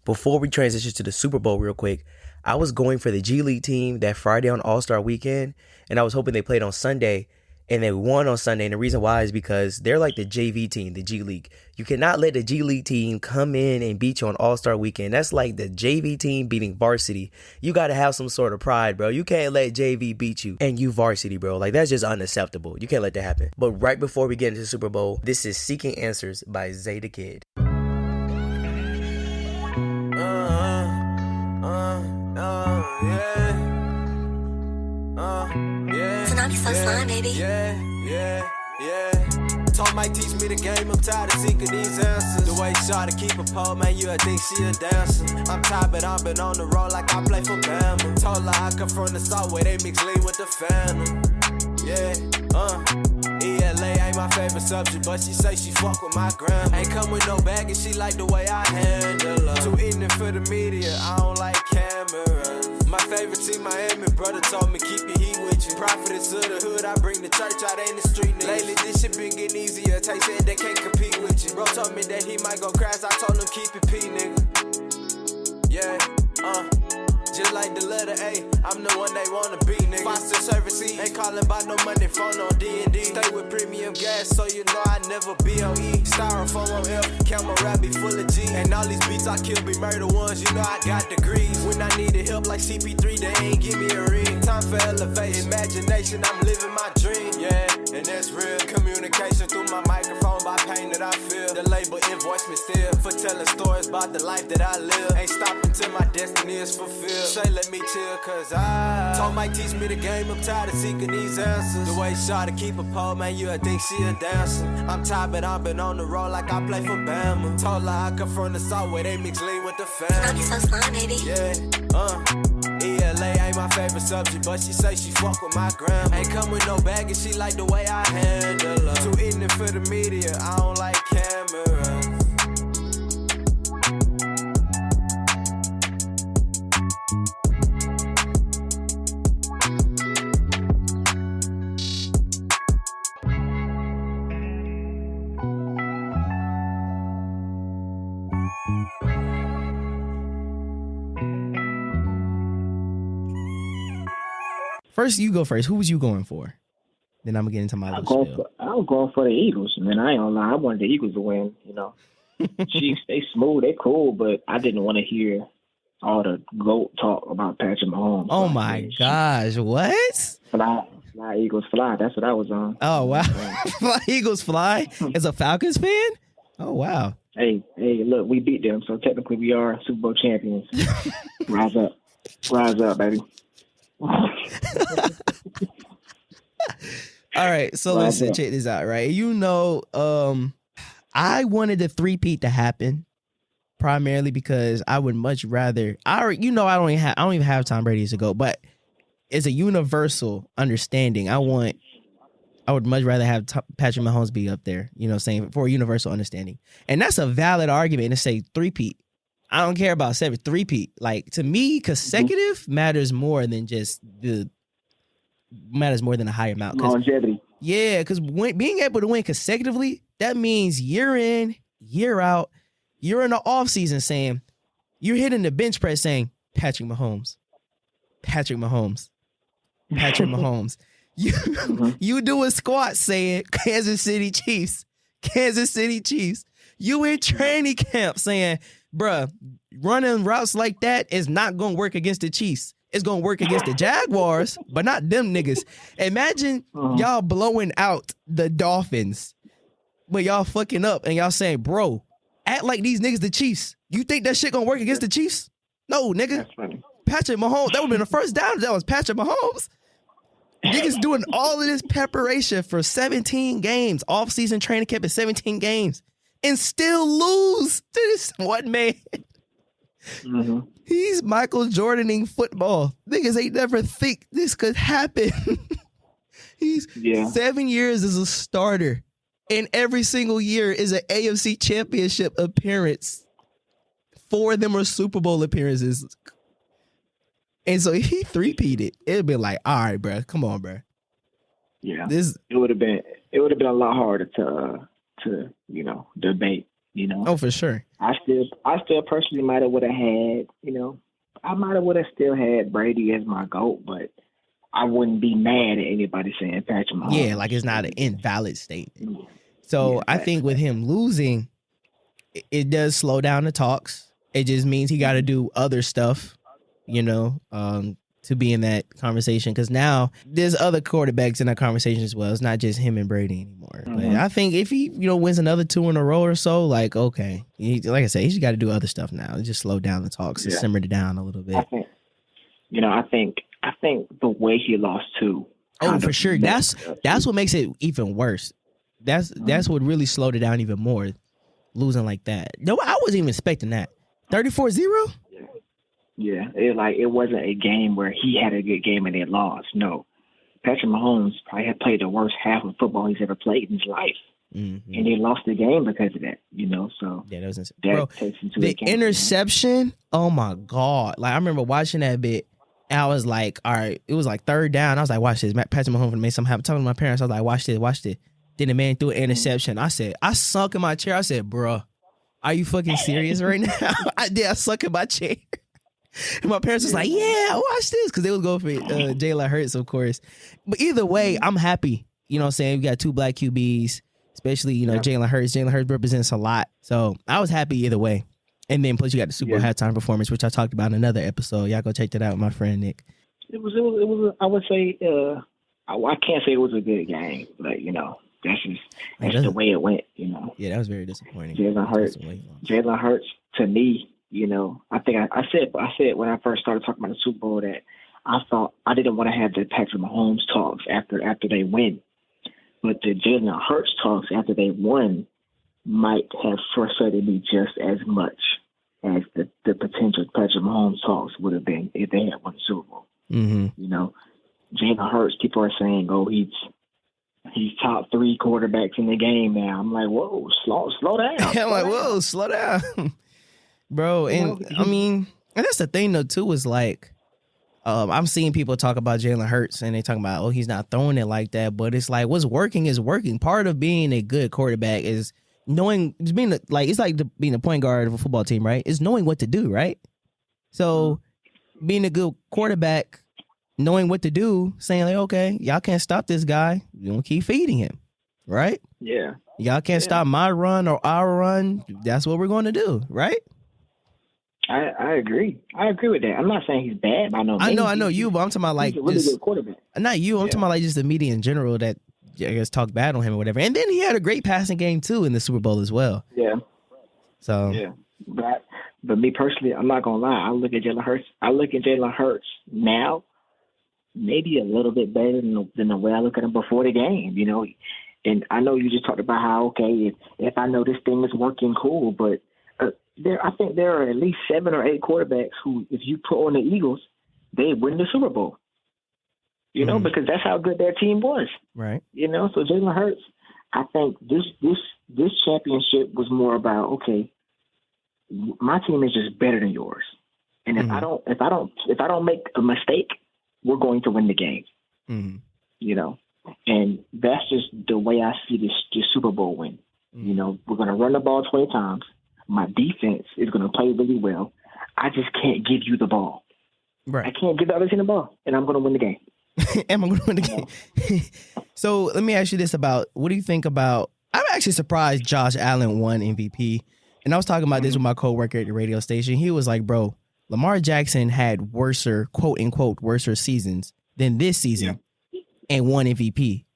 Before we transition to the Super Bowl real quick, I was going for the G League team that Friday on All-Star Weekend, and I was hoping they played on Sunday, and they won on Sunday. And the reason why is because they're like the JV team, the G League. You cannot let the G League team come in and beat you on All-Star Weekend. That's like the JV team beating varsity. You got to have some sort of pride, bro. You can't let JV beat you and you varsity, bro. Like, that's just unacceptable. You can't let that happen. But right before we get into the Super Bowl, this is Seeking Answers by Zay the Kid. So slime, baby. Yeah. Told Mike teach me the game, I'm tired of seeking these answers. The way she try to keep a pole, man, you would think she a dancer. I'm tired, but I've been on the road like I play for Bama. Told her I come from the south where they mix lean with the Phantom. ELA ain't my favorite subject, but she say she fuck with my grandma. Ain't come with no bag and she like the way I handle her. Too ignorant for the media, I don't like cameras. My favorite team, Miami, brother told me keep your heat with you. Prophetess of the hood, I bring the church out in the street, nigga. Lately this shit been getting easier, Tay said they can't compete with you. Bro told me that he might go crash, I told him keep it P, nigga. Just like the letter A, I'm the one they wanna be, nigga. Foster service E, ain't calling by no money, phone on D&D. Stay with premium gas, so you know I never be on E. Styrofoam on F, camera rap be full of G. And all these beats I kill be murder ones, you know I got degrees. When I needed help like CP3, they ain't give me a ring. Time for elevate, imagination, I'm living my dream. Yeah, and that's real. Communication through my microphone by pain that I feel. The label invoice me still for telling stories about the life that I live. Ain't stopping till my destiny is fulfilled. Say let me chill, cause I told Mike teach me the game, I'm tired of seeking these answers. The way she try to keep a pole, man, you would think she a dancer. I'm tired, but I've been on the road like I play for Bama. Told her I come from the south where they mix lean with the Phantom. So slime, baby. ELA ain't my favorite subject, but she say she fuck with my grandma. Ain't come with no bag and she like the way I handle her. Too ignorant for the media, I don't like cameras. First, you go first. Who was you going for? Then I'm gonna get into my little spiel. I'm going for the Eagles, man. I ain't gonna lie. I wanted the Eagles to win. You know, Chiefs, they smooth, they cool, but I didn't want to hear all the GOAT talk about Patrick Mahomes. Oh my gosh, what? Fly, Eagles, fly. That's what I was on. Oh wow, fly Eagles, fly. As a Falcons fan? Oh wow. Hey, look, we beat them, so technically we are Super Bowl champions. Rise up, baby. All right, so Well, listen, yeah. check this out, right? I wanted the three-peat to happen primarily because I would much rather. I don't even have Tom Brady to go, but it's a universal understanding. I would much rather have Patrick Mahomes be up there. You know, what I'm saying, for a universal understanding, and that's a valid argument to say three-peat. I don't care about three-peat. Like, to me, consecutive matters more than a higher amount. Longevity. Yeah, because being able to win consecutively, that means year in, year out, you're in the offseason saying, you're hitting the bench press saying, Patrick Mahomes, Patrick Mahomes, Patrick Mahomes. You do a squat saying, Kansas City Chiefs, Kansas City Chiefs. You in training camp saying, bruh, running routes like that is not going to work against the Chiefs. It's going to work against the Jaguars, but not them niggas. Imagine y'all blowing out the Dolphins, but y'all fucking up and y'all saying, bro, act like these niggas the Chiefs. You think that shit going to work against the Chiefs? No, nigga. That's funny. Patrick Mahomes, that would have been the first down. That was Patrick Mahomes. Niggas doing all of this preparation for 17 games, off-season training camp in 17 games, and still lose to this one man. Mm-hmm. He's Michael Jordaning football. Niggas ain't never think this could happen. He's 7 years as a starter, and every single year is an AFC championship appearance. 4 of them are Super Bowl appearances. And so he three-peated. It'd be like, all right, bro, come on, bro. Yeah, it would have been a lot harder to debate. Oh, for sure. I still personally might have would have had, I might have would have still had Brady as my GOAT, but I wouldn't be mad at anybody saying Patrick Mahomes. Yeah, like it's not an invalid statement. So I think with him losing, it does slow down the talks. It just means he got to do other stuff, to be in that conversation. Because now there's other quarterbacks in that conversation as well. It's not just him and Brady anymore. But I think if he, wins another 2 in a row or so, like, okay, like I said, he's got to do other stuff now. Just slow down the talks and simmer it down a little bit. I think the way he lost too. Oh, for sure. That's what makes it even worse. That's what really slowed it down even more. Losing like that. No, I wasn't even expecting that. 34-0? Yeah, it wasn't a game where he had a good game and they lost. No, Patrick Mahomes probably had played the worst half of football he's ever played in his life, and they lost the game because of that. So yeah, that was insane. That Bro, takes into the account, interception. Oh my god! Like, I remember watching that bit. And I was like, all right, it was like 3rd down. I was like, watch this. Patrick Mahomes made something happen. Talking to my parents, I was like, watch this. Then the man threw an interception. I sunk in my chair. I said, bruh, are you fucking serious right now? I sunk in my chair. And my parents was like, yeah, watch this. Because they was going for Jalen Hurts, of course. But either way, I'm happy. You know what I'm saying? We got 2 black QBs, especially, Jalen Hurts. Jalen Hurts represents a lot. So I was happy either way. And then plus you got the Super Bowl halftime performance, which I talked about in another episode. Y'all go check that out with my friend Nick. It was I would say, I can't say it was a good game, but, that's the way it went, Yeah, that was very disappointing. Jalen Hurts, to me, I think I said when I first started talking about the Super Bowl that I thought I didn't want to have the Patrick Mahomes talks after they win, but the Jalen Hurts talks after they won might have frustrated me just as much as the potential Patrick Mahomes talks would have been if they had won the Super Bowl. Mm-hmm. Jalen Hurts, people are saying, he's top 3 quarterbacks in the game now. I'm like, whoa, slow down. I'm like, whoa, slow down. Bro, and I mean, and that's the thing though too, is like, I'm seeing people talk about Jalen Hurts and they talking about, he's not throwing it like that, but it's like, what's working is working. Part of being a good quarterback is being the point guard of a football team, right? Is knowing what to do, right? So being a good quarterback, knowing what to do, saying like, okay, y'all can't stop this guy. You're gonna keep feeding him, right? Yeah. Y'all can't stop my run or our run. That's what we're going to do, right? I agree. I agree with that. I'm not saying he's bad by no means. I know you, but I'm talking about like he's a really good quarterback. Not you. I'm talking about like just the media in general that I guess talk bad on him or whatever. And then he had a great passing game too in the Super Bowl as well. Yeah. So yeah, but me personally, I'm not gonna lie. I look at Jalen Hurts now maybe a little bit better than the way I look at him before the game, you know. And I know you just talked about how, okay, if I know this thing is working, cool, but I think there are at least 7 or 8 quarterbacks who, if you put on the Eagles, they win the Super Bowl. You know, because that's how good their team was. Right. You know, so Jalen Hurts, I think this championship was more about, okay, my team is just better than yours. And if I don't make a mistake, we're going to win the game. You know, and that's just the way I see this Super Bowl win. You know, we're going to run the ball 20 times. My defense is going to play really well. I just can't give you the ball. Right. I can't give the other team the ball, and I'm going to win the game. Am I going to win the game? So let me ask you this about, what do you think about, I'm actually surprised Josh Allen won MVP. And I was talking about this with my coworker at the radio station. He was like, bro, Lamar Jackson had worser, quote unquote, worser seasons than this season and won MVP.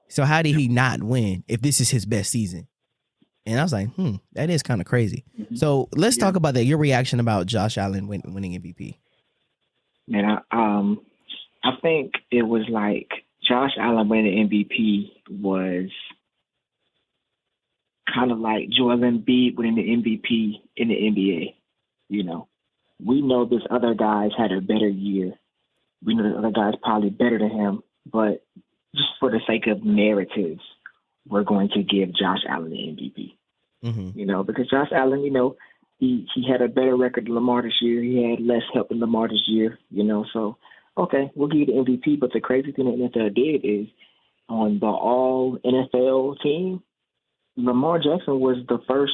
So how did he not win if this is his best season? And I was like, that is kind of crazy. So let's talk about that. Your reaction about Josh Allen winning MVP. Man, I think it was like Josh Allen winning MVP was kind of like Joel Embiid winning the MVP in the NBA. You know, we know this other guys had a better year. We know the other guys probably better than him, but just for the sake of narratives, we're going to give Josh Allen the MVP. You know, because Josh Allen, you know, he had a better record than Lamar this year. He had less help than Lamar this year, you know, so okay, we'll give you the MVP. But the crazy thing that NFL did is on the all NFL team, Lamar Jackson was the first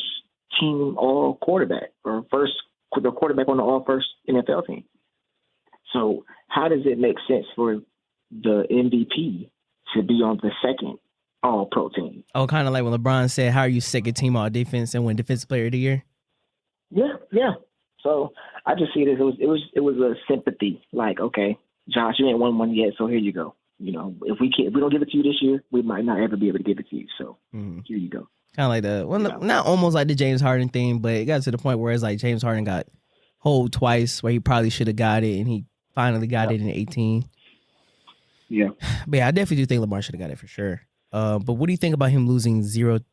team all quarterback, or the quarterback on the all first NFL team. So how does it make sense for the MVP to be on the second all pro team? Oh, kind of like when LeBron said, how are you second team all defense and win defensive player of the year? Yeah. So I just see it as it was a sympathy. Like, okay, Josh, you ain't won one yet, so here you go. You know, if we don't give it to you this year, we might not ever be able to give it to you. So here you go. Kind of like not almost like the James Harden thing, but it got to the point where it's like James Harden got hold twice where he probably should have got it, and he finally got it in 18. Yeah. But yeah, I definitely do think Lamar should have got it for sure. But what do you think about him losing 0-4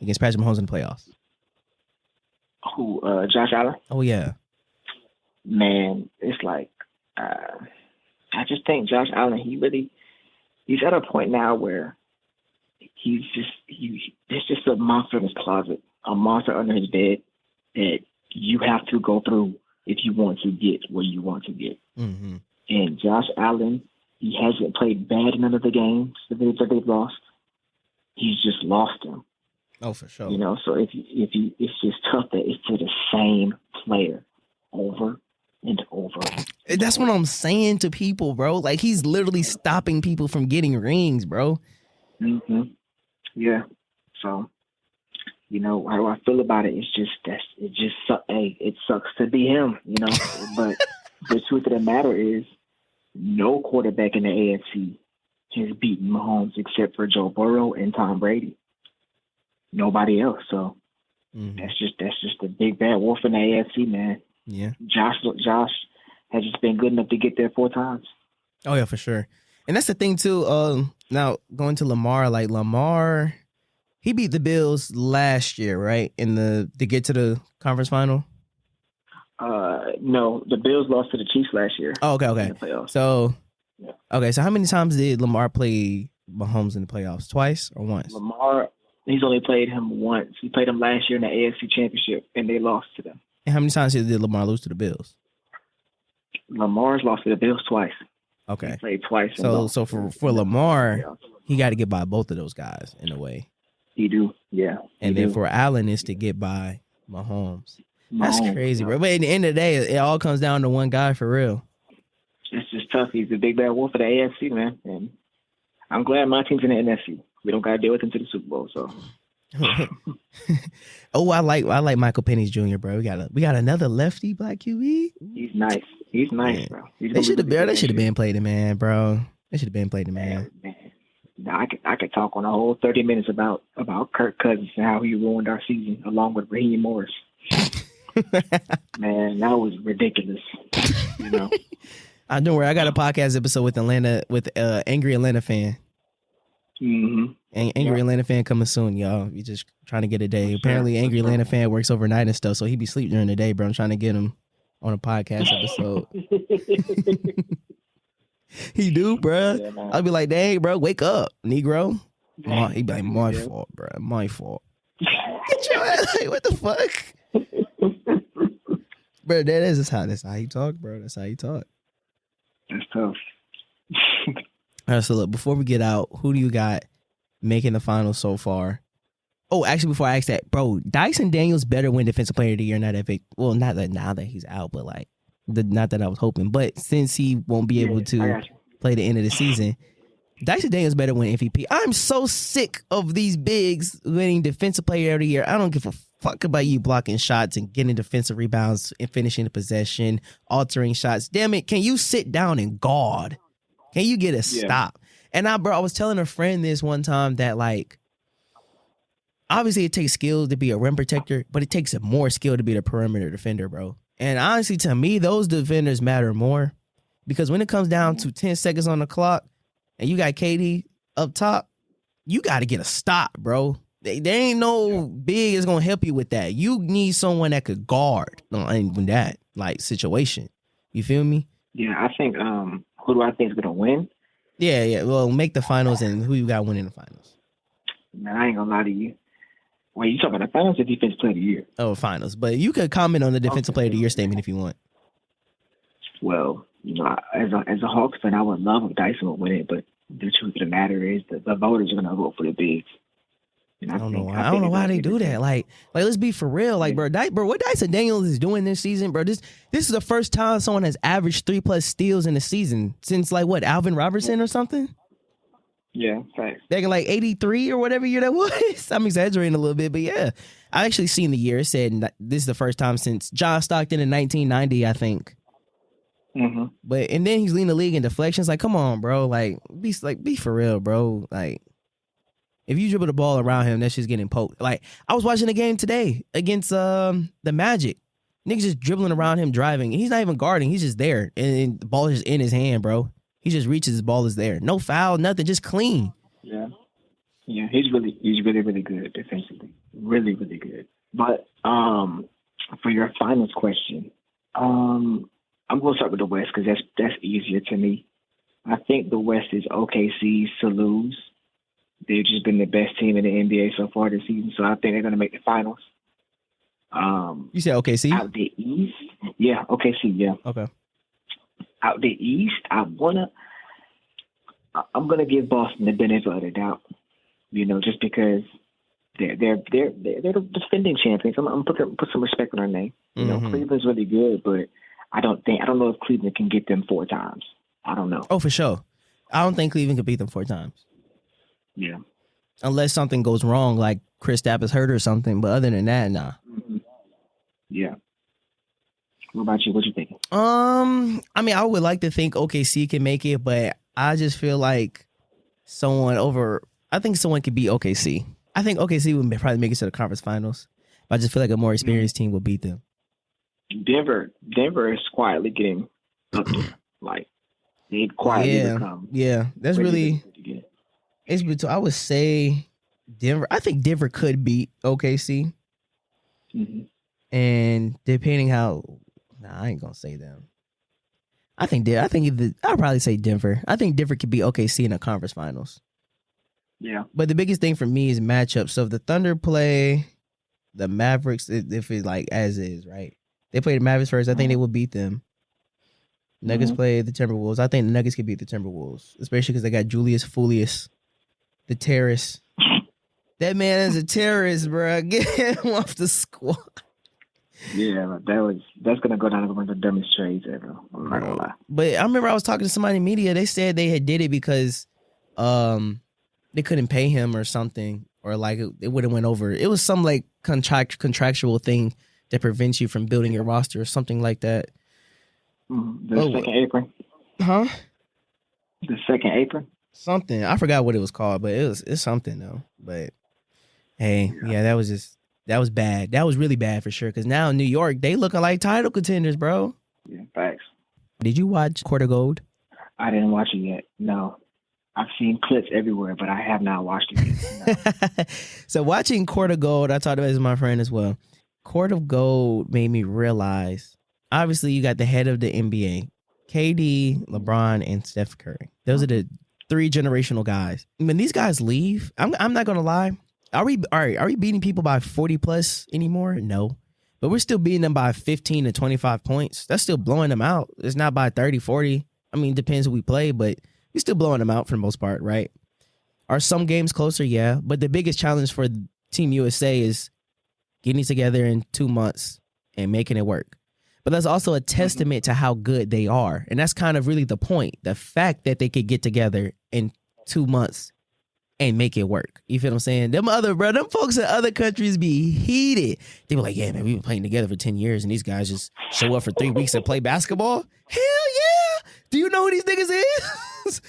against Patrick Mahomes in the playoffs? Who, Josh Allen? Oh, yeah. Man, it's like, I just think Josh Allen, he's at a point now where he's just a monster in his closet, a monster under his bed that you have to go through if you want to get where you want to get. And Josh Allen, he hasn't played bad in none of the games that they've lost. He's just lost them. Oh, for sure. You know, so if you, it's just tough that it's to the same player over and over. That's what I'm saying to people, bro. Like, he's literally stopping people from getting rings, bro. Yeah. So, you know, how I feel about it is it sucks to be him, you know. But the truth of the matter is, no quarterback in the AFC has beaten Mahomes except for Joe Burrow and Tom Brady. Nobody else. So that's just the big bad wolf in the AFC, man. Yeah. Josh has just been good enough to get there 4 times. Oh yeah, for sure. And that's the thing too. Now going to Lamar, like Lamar, he beat the Bills last year, right? To get to the conference final. No, the Bills lost to the Chiefs last year. Oh, okay. In the playoffs. So, okay. So how many times did Lamar play Mahomes in the playoffs? Twice or once? Lamar, he's only played him once. He played him last year in the AFC Championship, and they lost to them. And how many times did Lamar lose to the Bills? Lamar's lost to the Bills twice. Okay. He played twice. So for Lamar, he got to get by both of those guys in a way. He do, yeah. And then for Allen is to get by Mahomes. That's crazy, bro. But at the end of the day, it all comes down to one guy for real. It's just tough. He's the big bad wolf of the AFC, man. And I'm glad my team's in the NFC. We don't got to deal with him to the Super Bowl, so. Oh, I like Michael Penix Jr., bro. We got another lefty black QB. He's nice. He's nice, bro. They should have been played him, man, bro. They should have been played him, man. I could talk on a whole 30 minutes about Kirk Cousins and how he ruined our season, along with Raheem Morris. Man, that was ridiculous. You You know. Don't worry. I got a podcast episode with Angry Atlanta fan. Mm-hmm. Angry Atlanta fan coming soon, y'all. We just trying to get a day. Apparently, Angry Atlanta fan works overnight and stuff, so he be sleep during the day, bro. I'm trying to get him on a podcast episode. He do, bro. Yeah, I'll be like, dang, bro, wake up, Negro. He be like, my fault, bro. My fault. Get your ass. Like, what the fuck? Bro, that's how he talk, bro. That's how he talk. That's tough. All right, so look, before we get out, who do you got making the finals so far? Oh, actually, before I ask that, bro, Dyson Daniels better win Defensive Player of the Year. Not that now that he's out, but like, not that I was hoping. But since he won't be able to play the end of the season, Dyson Daniels better win MVP. I'm so sick of these bigs winning Defensive Player of the Year. I don't give a fuck about you blocking shots and getting defensive rebounds and finishing the possession, altering shots. Damn it, can you sit down and guard? Can you get a stop? And I was telling a friend this one time that, like, obviously it takes skill to be a rim protector, but it takes more skill to be the perimeter defender, bro. And honestly, to me, those defenders matter more because when it comes down to 10 seconds on the clock and you got KD up top, you got to get a stop, bro. There ain't no big is going to help you with that. You need someone that could guard in that, like, situation. You feel me? Yeah, I think who do I think is going to win? Yeah. Well, make the finals and who you got winning the finals. Man, I ain't going to lie to you. Wait, you talking about the finals or Defensive Player of the Year? Oh, finals. But you could comment on the Defensive Player of the Year statement if you want. Well, you know, as a Hawks fan, I would love if Dyson would win it, but the truth of the matter is that the voters are going to vote for the bigs. I don't know why they do that. Like, let's be for real. Like, bro, what Dyson Daniels is doing this season, bro, this is the first time someone has averaged 3+ steals in a season since, like, what, Alvin Robertson or something? Yeah, thanks. Back in, like, 83 or whatever year that was. I'm exaggerating a little bit, but yeah. I actually seen the year. It said this is the first time since John Stockton in 1990, I think. Mm-hmm. And then he's leading the league in deflections. Like, come on, bro. Like, be for real, bro. Like, if you dribble the ball around him, that's just getting poked. Like, I was watching a game today against the Magic. Niggas just dribbling around him, driving. He's not even guarding. He's just there. And the ball is just in his hand, bro. He just reaches, his ball is there. No foul, nothing, just clean. Yeah. Yeah, he's really good defensively. Really, really good. But for your finals question, I'm going to start with the West because that's easier to me. I think the West is OKC's to lose. They've just been the best team in the NBA so far this season, so I think they're going to make the finals. You said OKC? Out the East? Yeah, OKC, yeah. Okay. Out the East, I'm going to give Boston the benefit of the doubt, you know, just because they're the defending champions. I'm going to put some respect on their name. You know, Cleveland's really good, but I don't know if Cleveland can get them 4 times. I don't know. Oh, for sure. I don't think Cleveland can beat them 4 times. Yeah. Unless something goes wrong, like Kristaps is hurt or something. But other than that, nah. Mm-hmm. Yeah. What about you? What you thinking? I mean, I would like to think OKC can make it, but I just feel like I think someone could beat OKC. I think OKC would probably make it to the conference finals. But I just feel like a more experienced team will beat them. Denver is quietly getting up there. Like, they've quietly become. Yeah, that's really. I would say Denver. I think Denver could beat OKC. Mm-hmm. And depending how, I ain't gonna say them. I'll probably say Denver. I think Denver could beat OKC in the conference finals. Yeah. But the biggest thing for me is matchups. So if the Thunder play the Mavericks, if it's like as is, right? They play the Mavericks first. I think they will beat them. Nuggets play the Timberwolves. I think the Nuggets could beat the Timberwolves, especially because they got Julius Foulius, the terrorist. That man is a terrorist, bro. Get him off the squad. Yeah, that's gonna go down as one of the dumbest trades ever. I'm not gonna lie. But I remember I was talking to somebody in media. They said they had did it because they couldn't pay him or something, or like it would have went over. It was some like contractual thing that prevents you from building your roster or something like that. The second apron. Huh? The second apron. Something. I forgot what it was called, but it's something though. But hey, yeah, that was bad. That was really bad for sure. Because now New York, they looking like title contenders, bro. Yeah, facts. Did you watch Court of Gold? I didn't watch it yet. No. I've seen clips everywhere, but I have not watched it yet. No. So watching Court of Gold, I talked about this with my friend as well. Court of Gold made me realize, obviously you got the head of the NBA, KD, LeBron, and Steph Curry. Those are the 3 generational guys. When these guys leave, I'm not gonna lie. Are we beating people by 40 plus anymore? No. But we're still beating them by 15 to 25 points. That's still blowing them out. It's not by 30, 40. I mean, it depends who we play, but we're still blowing them out for the most part, right? Are some games closer? Yeah. But the biggest challenge for Team USA is getting together in 2 months and making it work. But that's also a testament to how good they are. And that's kind of really the point. The fact that they could get together in 2 months and make it work. You feel what I'm saying? Them folks in other countries be heated. They be like, yeah, man, we've been playing together for 10 years and these guys just show up for 3 weeks and play basketball? Hell yeah! Do you know who these niggas is?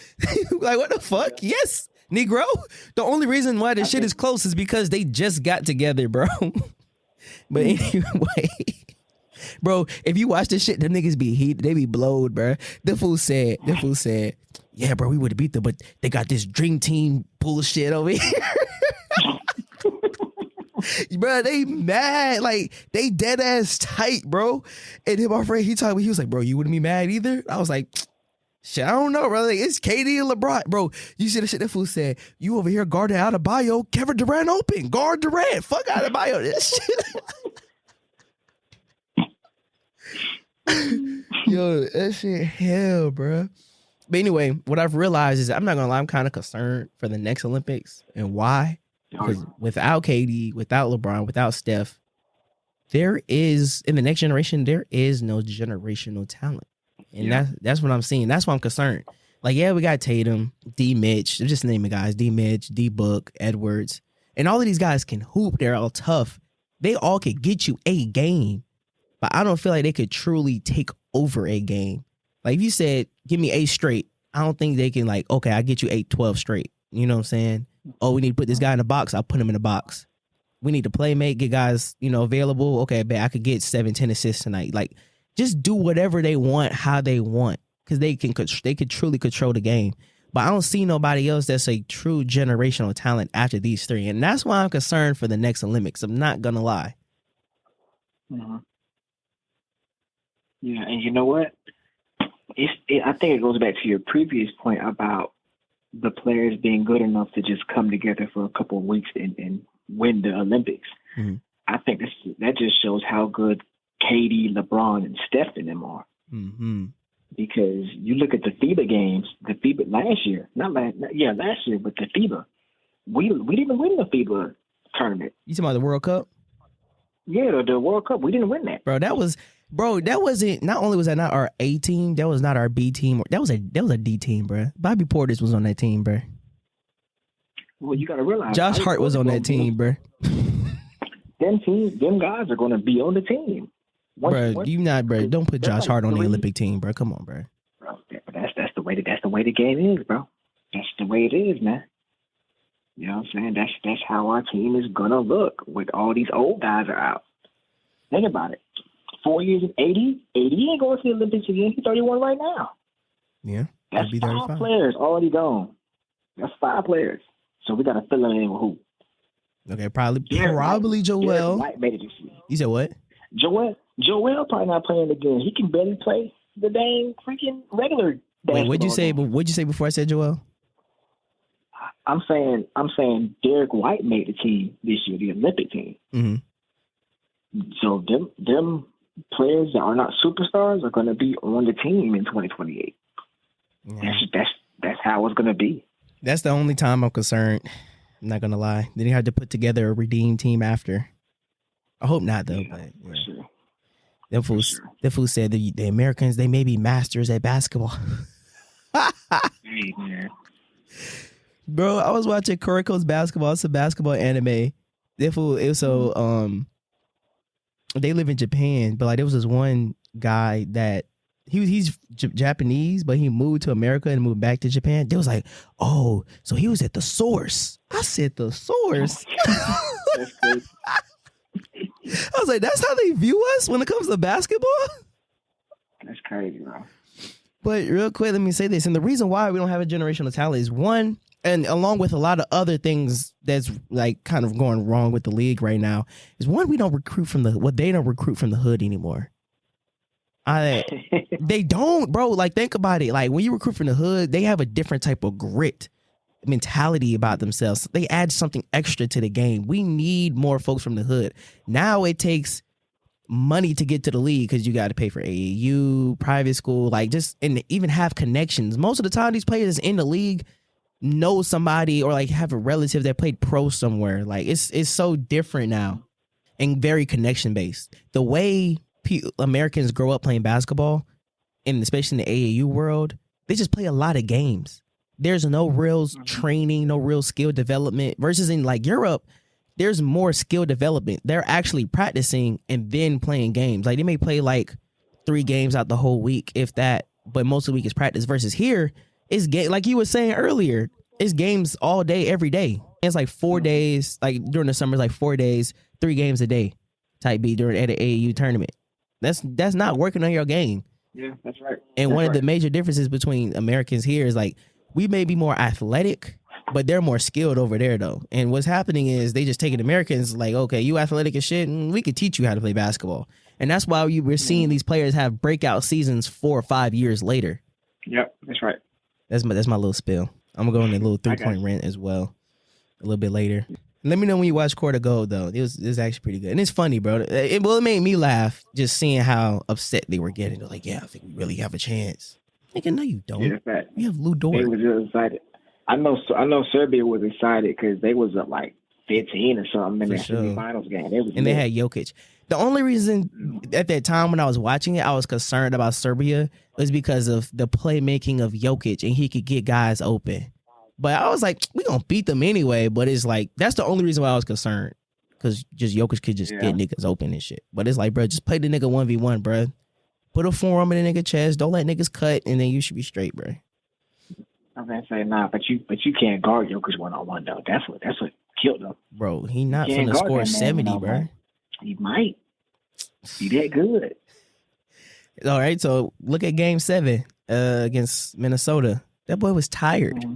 Like, what the fuck? Yes, Negro. The only reason why this shit is close is because they just got together, bro. But anyway, bro, if you watch this shit, them niggas be heated. They be blowed, bro. The fool said, yeah, bro, we would have beat them, but they got this dream team bullshit over here. Bro, they mad. Like, they dead ass tight, bro. And then my friend, he was like, bro, you wouldn't be mad either? I was like, shit, I don't know, bro. Like, it's KD and LeBron. Bro, you see the shit that fool said? You over here guarding Adebayo, Kevin Durant open. Guard Durant. Fuck Adebayo. This shit. Yo, that shit hell, bro. But anyway, what I've realized is, I'm not gonna lie, I'm kind of concerned for the next Olympics. And why? Because without KD, without LeBron, without Steph, in the next generation, there is no generational talent. And that's what I'm seeing. That's why I'm concerned. Like, yeah, we got Tatum, D Mitch, just naming guys, D Mitch, D Book, Edwards. And all of these guys can hoop. They're all tough. They all could get you a game. But I don't feel like they could truly take over a game. Like, if you said, give me 8 straight, I don't think they can, like, okay, I'll get you 8, 12 straight. You know what I'm saying? Oh, we need to put this guy in the box. I'll put him in the box. We need to play mate, get guys, available. Okay, but I could get 7, 10 assists tonight. Like, just do whatever they want, how they want, because they could truly control the game. But I don't see nobody else that's a true generational talent after these 3. And that's why I'm concerned for the next Olympics. I'm not going to lie. Mm-hmm. Yeah, and you know what? I think it goes back to your previous point about the players being good enough to just come together for a couple of weeks and win the Olympics. Mm-hmm. I think that just shows how good KD, LeBron, and Steph and them are. Mm-hmm. Because you look at the FIBA games, last year, last year, but the FIBA, we didn't win the FIBA tournament. You talking about the World Cup? Yeah, the World Cup. We didn't win that. That wasn't, not only was that not our A team, that was not our B team. That was a D team, bro. Bobby Portis was on that team, bro. Well, you got to realize. Josh Hart was on that team, bro. Them guys are going to be on the team. Don't put Josh Hart on the Olympic team, bro. Come on, bro. That's the way the game is, bro. That's the way it is, man. You know what I'm saying? That's how our team is gonna look with all these old guys are out. Think about it. 4 years of 80 ain't going to the Olympics again. He's 31 right now. Yeah, that's 5 players already gone. That's 5 players. So we got to fill them in with who? Okay, probably Joel. White made it this year. You said what? Joel probably not playing again. He can barely play the dang freaking regular. Wait, what'd you say? What'd you say before I said Joel? I'm saying Derek White made the team this year, the Olympic team. Mm-hmm. So them players that are not superstars are going to be on the team in 2028. Yeah. That's how it's going to be. That's the only time I'm concerned. I'm not going to lie. Then you have to put together a redeemed team after. I hope not, though. Yeah, but for sure. The fool said the Americans, they may be masters at basketball. Hey, man. Bro, I was watching Kuriko's basketball. It's a basketball anime. They live in Japan, but like there was this one guy that he's Japanese, but he moved to America and moved back to Japan. They was like, oh, so he was at the source. I said the source. That's good. I was like, that's how they view us when it comes to basketball? That's crazy, bro. But real quick, let me say this. And the reason why we don't have a generational talent is one, and along with a lot of other things that's like kind of going wrong with the league right now, is one, we don't recruit from they don't recruit from the hood anymore. They don't, bro. Like, think about it. Like, when you recruit from the hood, they have a different type of grit mentality about themselves. They add something extra to the game. We need more folks from the hood. Now it takes money to get to the league because you got to pay for AAU, private school, like and even have connections. Most of the time, these players in the league know somebody or like have a relative that played pro somewhere. Like, it's so different now and very connection based. The way Americans grow up playing basketball, and especially in the AAU world, they just play a lot of games. There's no real training, no real skill development. Versus in like Europe, there's more skill development. They're actually practicing and then playing games. Like, they may play like 3 games out the whole week, if that, but most of the week is practice. Versus here, it's game, like you were saying earlier, it's games all day, every day. It's like 4 days, like during the summer, it's like 4 days, 3 games a day type B during at an AAU tournament. That's not working on your game. Yeah, that's right. And one of the major differences between Americans here is like, we may be more athletic, but they're more skilled over there though. And what's happening is they just taking Americans like, okay, you athletic as shit, and we could teach you how to play basketball. And that's why we're seeing these players have breakout seasons 4 or 5 years later. Yep, that's right. That's my little spill. I'm gonna go on a little 3-point rant as well a little bit later. Let me know when you watch Court of Gold though. It was actually pretty good. And it's funny, bro. It made me laugh just seeing how upset they were getting. They're like, yeah, I think we really have a chance. Nigga, no, you don't. Yeah, you have Lou Dort. They were just excited. I know Serbia was excited because they was up like 15 or something in the semifinals game. They had Jokic. The only reason at that time when I was watching it, I was concerned about Serbia was because of the playmaking of Jokic, and he could get guys open. But I was like, we gonna beat them anyway. But it's like, that's the only reason why I was concerned, because just Jokic could just get niggas open and shit. But it's like, bro, just play the nigga 1v1, bro. Put a forearm in the nigga chest. Don't let niggas cut, and then you should be straight, bro. I'm gonna say but you can't guard Jokic 1-on-1 though. That's what killed him. Bro, he not finna score 70, bro. He might be that good. All right, so look at Game 7 against Minnesota. That boy was tired. Mm-hmm.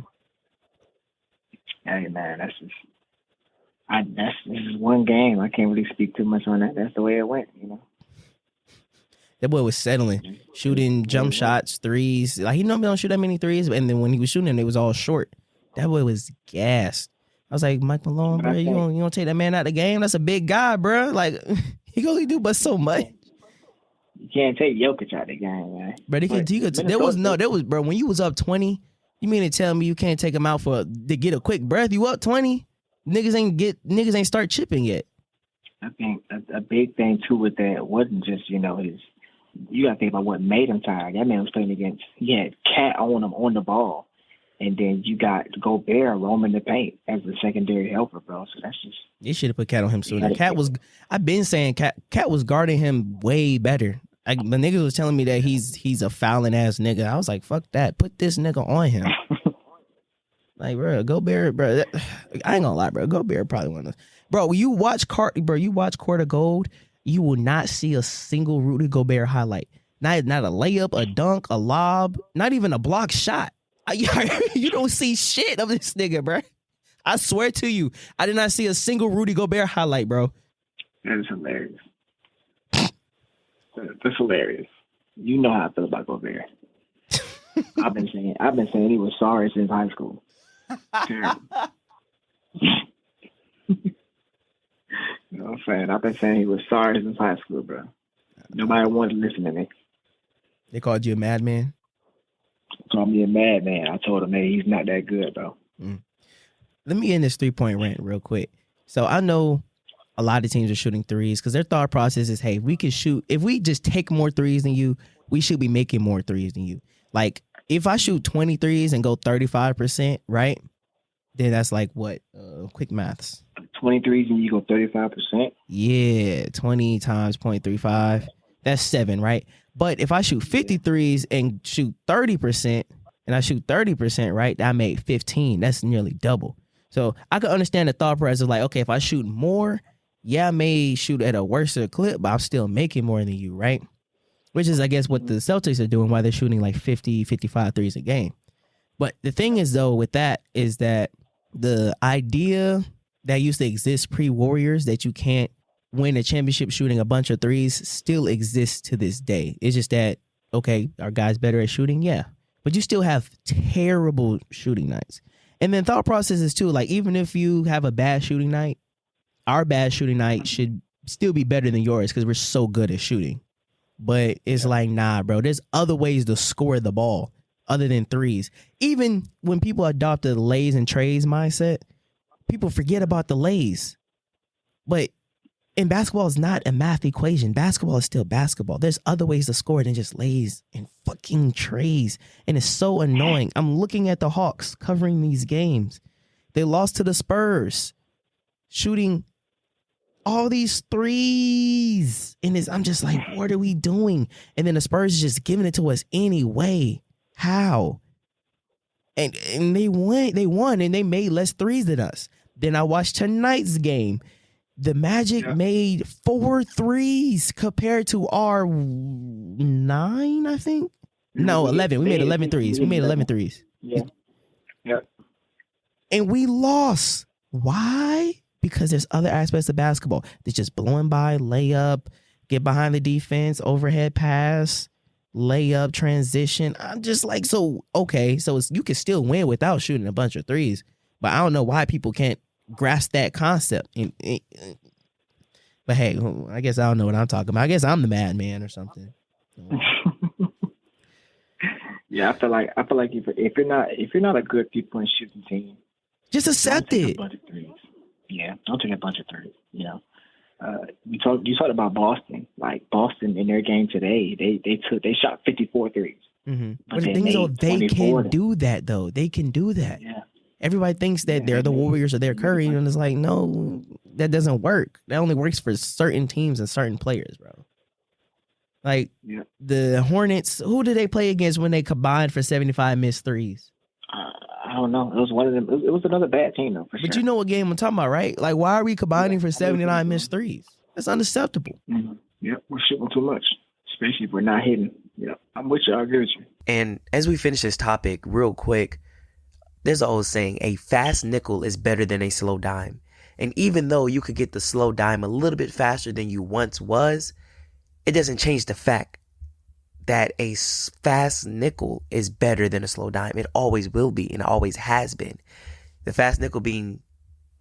Hey man, this is one game. I can't really speak too much on that. That's the way it went, you know. That boy was settling, shooting jump shots, threes. Like, he normally don't shoot that many threes, and then when he was shooting them, it was all short. That boy was gassed. I was like, Mike Malone, bro, you don't take that man out of the game? That's a big guy, bro. Like, he can only do but so much. You can't take Jokic out of the game, man. But there was, bro, when you was up 20, you mean to tell me you can't take him out to get a quick breath? You up 20? Niggas ain't start chipping yet. I think a big thing too with that wasn't just, you got to think about what made him tired. That man was playing he had Cat on him on the ball. And then you got Gobert roaming the paint as the secondary helper, bro. So that's just... You should have put Cat on him sooner. I've been saying Cat was guarding him way better. The niggas was telling me that he's a fouling ass nigga. I was like, fuck that. Put this nigga on him. Like, bro, Gobert, bro. I ain't gonna lie, bro. Gobert probably one of those. Bro, when you watch Court of Gold, you will not see a single Rudy Gobert highlight. Not a layup, a dunk, a lob, not even a block shot. You don't see shit of this nigga, bro. I swear to you, I did not see a single Rudy Gobert highlight, bro. That is hilarious. That's hilarious. You know how I feel about Gobert. I've been saying he was sorry since high school. Terrible. You know what I'm saying? I've been saying he was sorry since high school, bro. Nobody wanted to listen to me. They called you a madman? Called me a madman. I told him, hey, he's not that good, bro. Let me end this 3-point rant real quick. So I know a lot of teams are shooting threes because their thought process is, hey, if we just take more threes than you, we should be making more threes than you. Like, if I shoot 20 threes and go 35%, right? Then that's like what? Quick maths. 23s and you go 35%? Yeah, 20 times 0.35. That's 7, right? But if I shoot 50 threes and shoot 30%, and I shoot 30%, right, I made 15. That's nearly double. So I could understand the thought process of like, okay, if I shoot more, yeah, I may shoot at a worse clip, but I'm still making more than you, right? which is, I guess, what the Celtics are doing, why they're shooting like 50, 55 threes a game. But the thing is, though, with that is that the idea that used to exist pre-Warriors that you can't win a championship shooting a bunch of threes still exists to this day. It's just that, okay, are guys better at shooting? Yeah. But you still have terrible shooting nights. And then thought process is, too, like, even if you have a bad shooting night, our bad shooting night should still be better than yours because we're so good at shooting. But it's like, nah, bro, there's other ways to score the ball other than threes. Even when people adopt the lays and trays mindset, people forget about the lays. But in basketball, it's not a math equation. Basketball is still basketball. There's other ways to score than just lays and fucking trays. And it's so annoying. I'm looking at the Hawks covering these games. They lost to the Spurs, shooting all these threes. And I'm just like, what are we doing? And then the Spurs is just giving it to us anyway. How? And they won, and they made less threes than us. Then I watched tonight's game. The Magic made 4 threes compared to our 9, I think. No, 11. We made 11 threes. We made 11 threes. Yeah. Yep. And we lost. Why? Because there's other aspects of basketball. They're just blowing by, layup, get behind the defense, overhead pass, layup, transition. I'm just like, so, okay, so you can still win without shooting a bunch of threes. But I don't know why people can't grasp that concept. But hey, I guess I don't know what I'm talking about. I guess I'm the madman or something. Yeah, I feel like if you're not a good 3-point shooting team, just accept it. A bunch of threes. Yeah, don't take a bunch of threes. You know, you talked about Boston. Like Boston in their game today, they shot 54 threes. Mm-hmm. But the thing is, they can do that though. They can do that. Yeah. Everybody thinks that they're the Warriors or they're Curry, and it's like, no, that doesn't work. That only works for certain teams and certain players, bro. Like the Hornets, who did they play against when they combined for 75 missed threes? I don't know. It was one of them. It was another bad team, though, for sure. But you know what game I'm talking about, right? Like, why are we combining for 79 missed threes? That's unacceptable. Mm-hmm. Yeah, we're shooting too much, especially if we're not hitting. Yeah, I'm with you. I agree with you. And as we finish this topic real quick, there's an old saying, a fast nickel is better than a slow dime. And even though you could get the slow dime a little bit faster than you once was, it doesn't change the fact that a fast nickel is better than a slow dime. It always will be, and it always has been. The fast nickel being,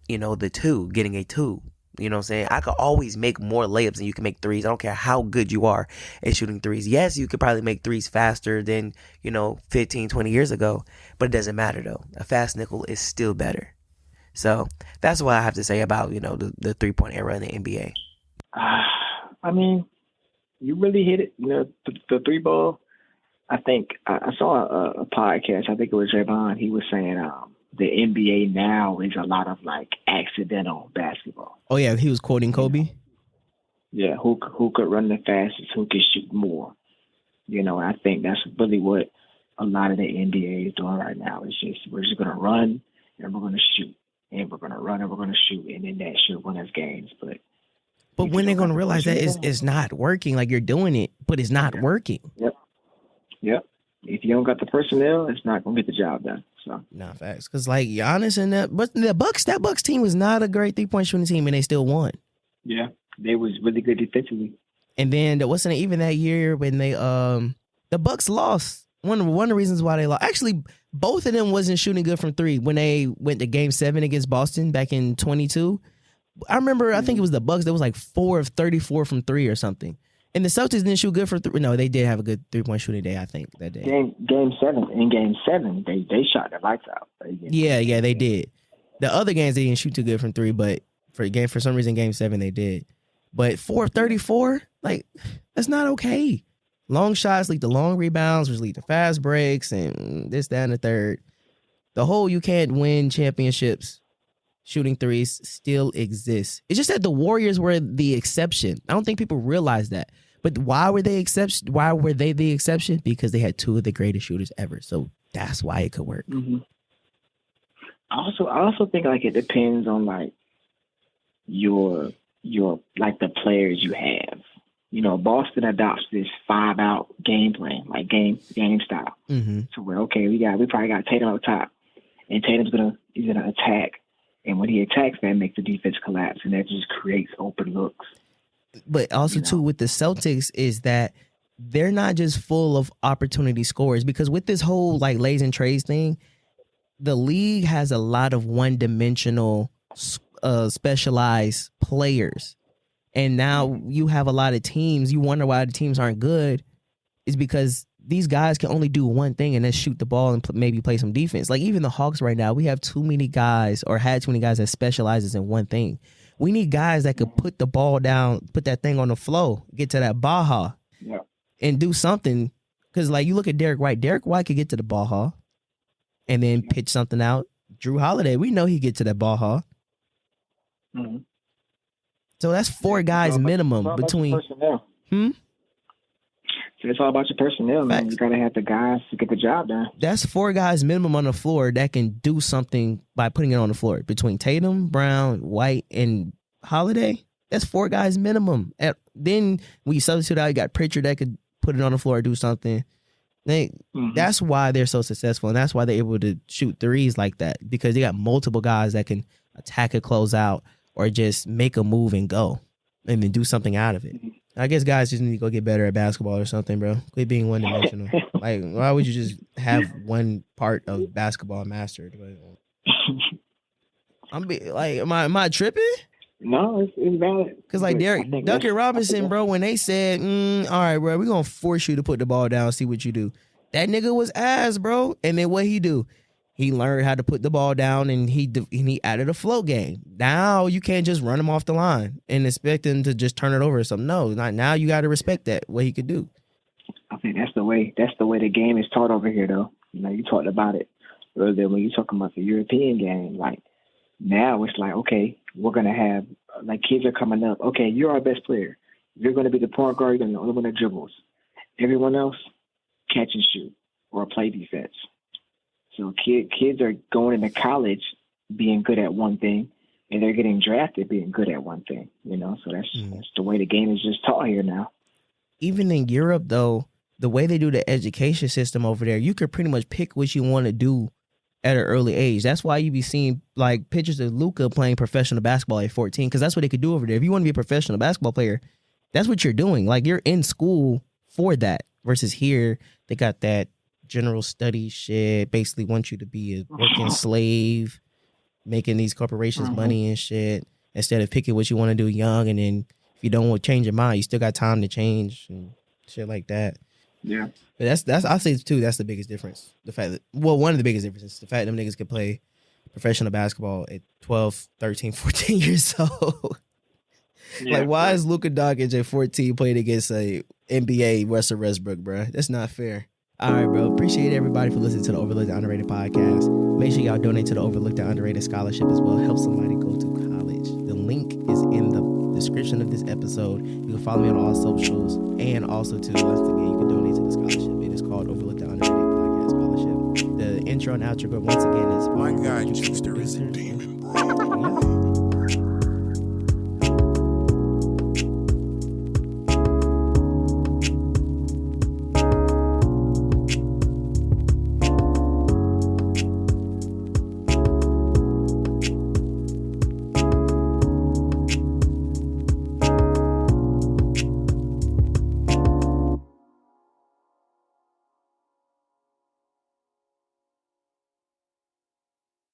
the 2, getting a 2. You know what I'm saying? I could always make more layups than you can make threes. I don't care how good you are at shooting threes. Yes, you could probably make threes faster than, 15, 20 years ago, but it doesn't matter though. A fast nickel is still better. So that's what I have to say about, the 3-point era in the NBA. I mean, you really hit it. The 3 ball, I think I saw a podcast. I think it was Javon. He was saying, the NBA now is a lot of like accidental basketball. Oh yeah, he was quoting Kobe. Yeah, who could run the fastest, who could shoot more. I think that's really what a lot of the NBA is doing right now. It's just we're just gonna run and we're gonna shoot, and we're gonna run and we're gonna shoot, and then that should win us games. But when they're gonna realize that it's not working, like you're doing it, but it's not working. Yep. If you don't got the personnel, it's not gonna get the job done. So nah, facts. Because like Giannis and the Bucks team was not a great 3-point shooting team, and they still won. Yeah, they was really good defensively. And then even that year when they the Bucks lost. One of the reasons why they lost. Actually, both of them wasn't shooting good from 3 when they went to Game 7 against Boston back in 22. I remember. I think it was the Bucks that was like 4 of 34 from 3 or something. And the Celtics didn't shoot good for 3. No, they did have a good 3-point shooting day, I think, that day. Game 7. In Game 7, they shot their lights out. Yeah, they did. The other games, they didn't shoot too good from 3, but for some reason, Game 7, they did. But 4 of 34, like, that's not okay. Long shots lead to long rebounds, which lead to fast breaks, and this, that, and the third. The whole you can't win championships shooting threes still exists. It's just that the Warriors were the exception. I don't think people realize that. But why were they the exception? Because they had 2 of the greatest shooters ever. So that's why it could work. Mm-hmm. I also think like it depends on like your like the players you have. Boston adopts this 5-out game plan, like game style. Mm-hmm. So we're okay. We probably got Tatum up top, and Tatum's gonna attack, and when he attacks, that makes the defense collapse, and that just creates open looks. But also too with the Celtics is that they're not just full of opportunity scorers, because with this whole like lays and trades thing, the league has a lot of one-dimensional specialized players. And now you have a lot of teams. You wonder why the teams aren't good. Is because these guys can only do one thing, and that's shoot the ball and maybe play some defense. Like even the Hawks right now, we have too many guys, or had too many guys that specializes in one thing. We need guys that could put the ball down, put that thing on the flow, get to that Baja, and do something. Because like you look at Derek White. Derek White could get to the Baja and then pitch something out. Drew Holiday, we know he get to that Baja. Mm-hmm. So that's 4 guys minimum between. So it's all about your personnel, man. You gotta have the guys to get the job done. That's 4 guys minimum on the floor that can do something by putting it on the floor. Between Tatum, Brown, White, and Holiday, that's 4 guys minimum. Then when you substitute out, you got Pritchard that could put it on the floor or do something. That's why they're so successful, and that's why they're able to shoot threes like that, because they got multiple guys that can attack a closeout or just make a move and go and then do something out of it. I guess guys just need to go get better at basketball or something, bro. Quit being one-dimensional. Like, why would you just have one part of basketball mastered? Am I tripping? No, it's valid. Because like Duncan Robinson, bro, when they said, all right, bro, we're going to force you to put the ball down and see what you do. That nigga was ass, bro. And then what he do? He learned how to put the ball down, and he added a flow game. Now you can't just run him off the line and expect him to just turn it over or something. No, not now. You got to respect that, what he could do. I think that's the way the game is taught over here, though. You talked about it earlier when you're talking about the European game. Like now it's like, okay, we're gonna have like kids are coming up. Okay, you're our best player. You're gonna be the point guard. You're the only one that dribbles. Everyone else catch and shoot or play defense. So kids are going into college being good at one thing, and they're getting drafted being good at one thing, So that's the way the game is just taught here now. Even in Europe, though, the way they do the education system over there, you could pretty much pick what you want to do at an early age. That's why you be seeing like pictures of Luka playing professional basketball at 14, because that's what they could do over there. If you want to be a professional basketball player, that's what you're doing. Like you're in school for that. Versus here, they got that general study shit, basically want you to be a working slave, making these corporations money and shit, instead of picking what you want to do young, and then if you don't want to change your mind, you still got time to change and shit like that. Yeah. But that's I say too, that's the biggest difference. The fact that, one of the biggest differences, the fact that them niggas can play professional basketball at 12, 13, 14 years old. Yeah, like, why is Luka Doncic at 14 playing against a NBA Russell Westbrook, bro? That's not fair. All right, bro. Appreciate everybody for listening to the Overlooked and Underrated podcast. Make sure y'all donate to the Overlooked and Underrated Scholarship as well. Help somebody go to college. The link is in the description of this episode. You can follow me on all socials, and also too, once again, you can donate to the scholarship. It is called Overlooked and Underrated podcast scholarship. The intro and outro, but once again, is my guy Juicer is a demon, bro.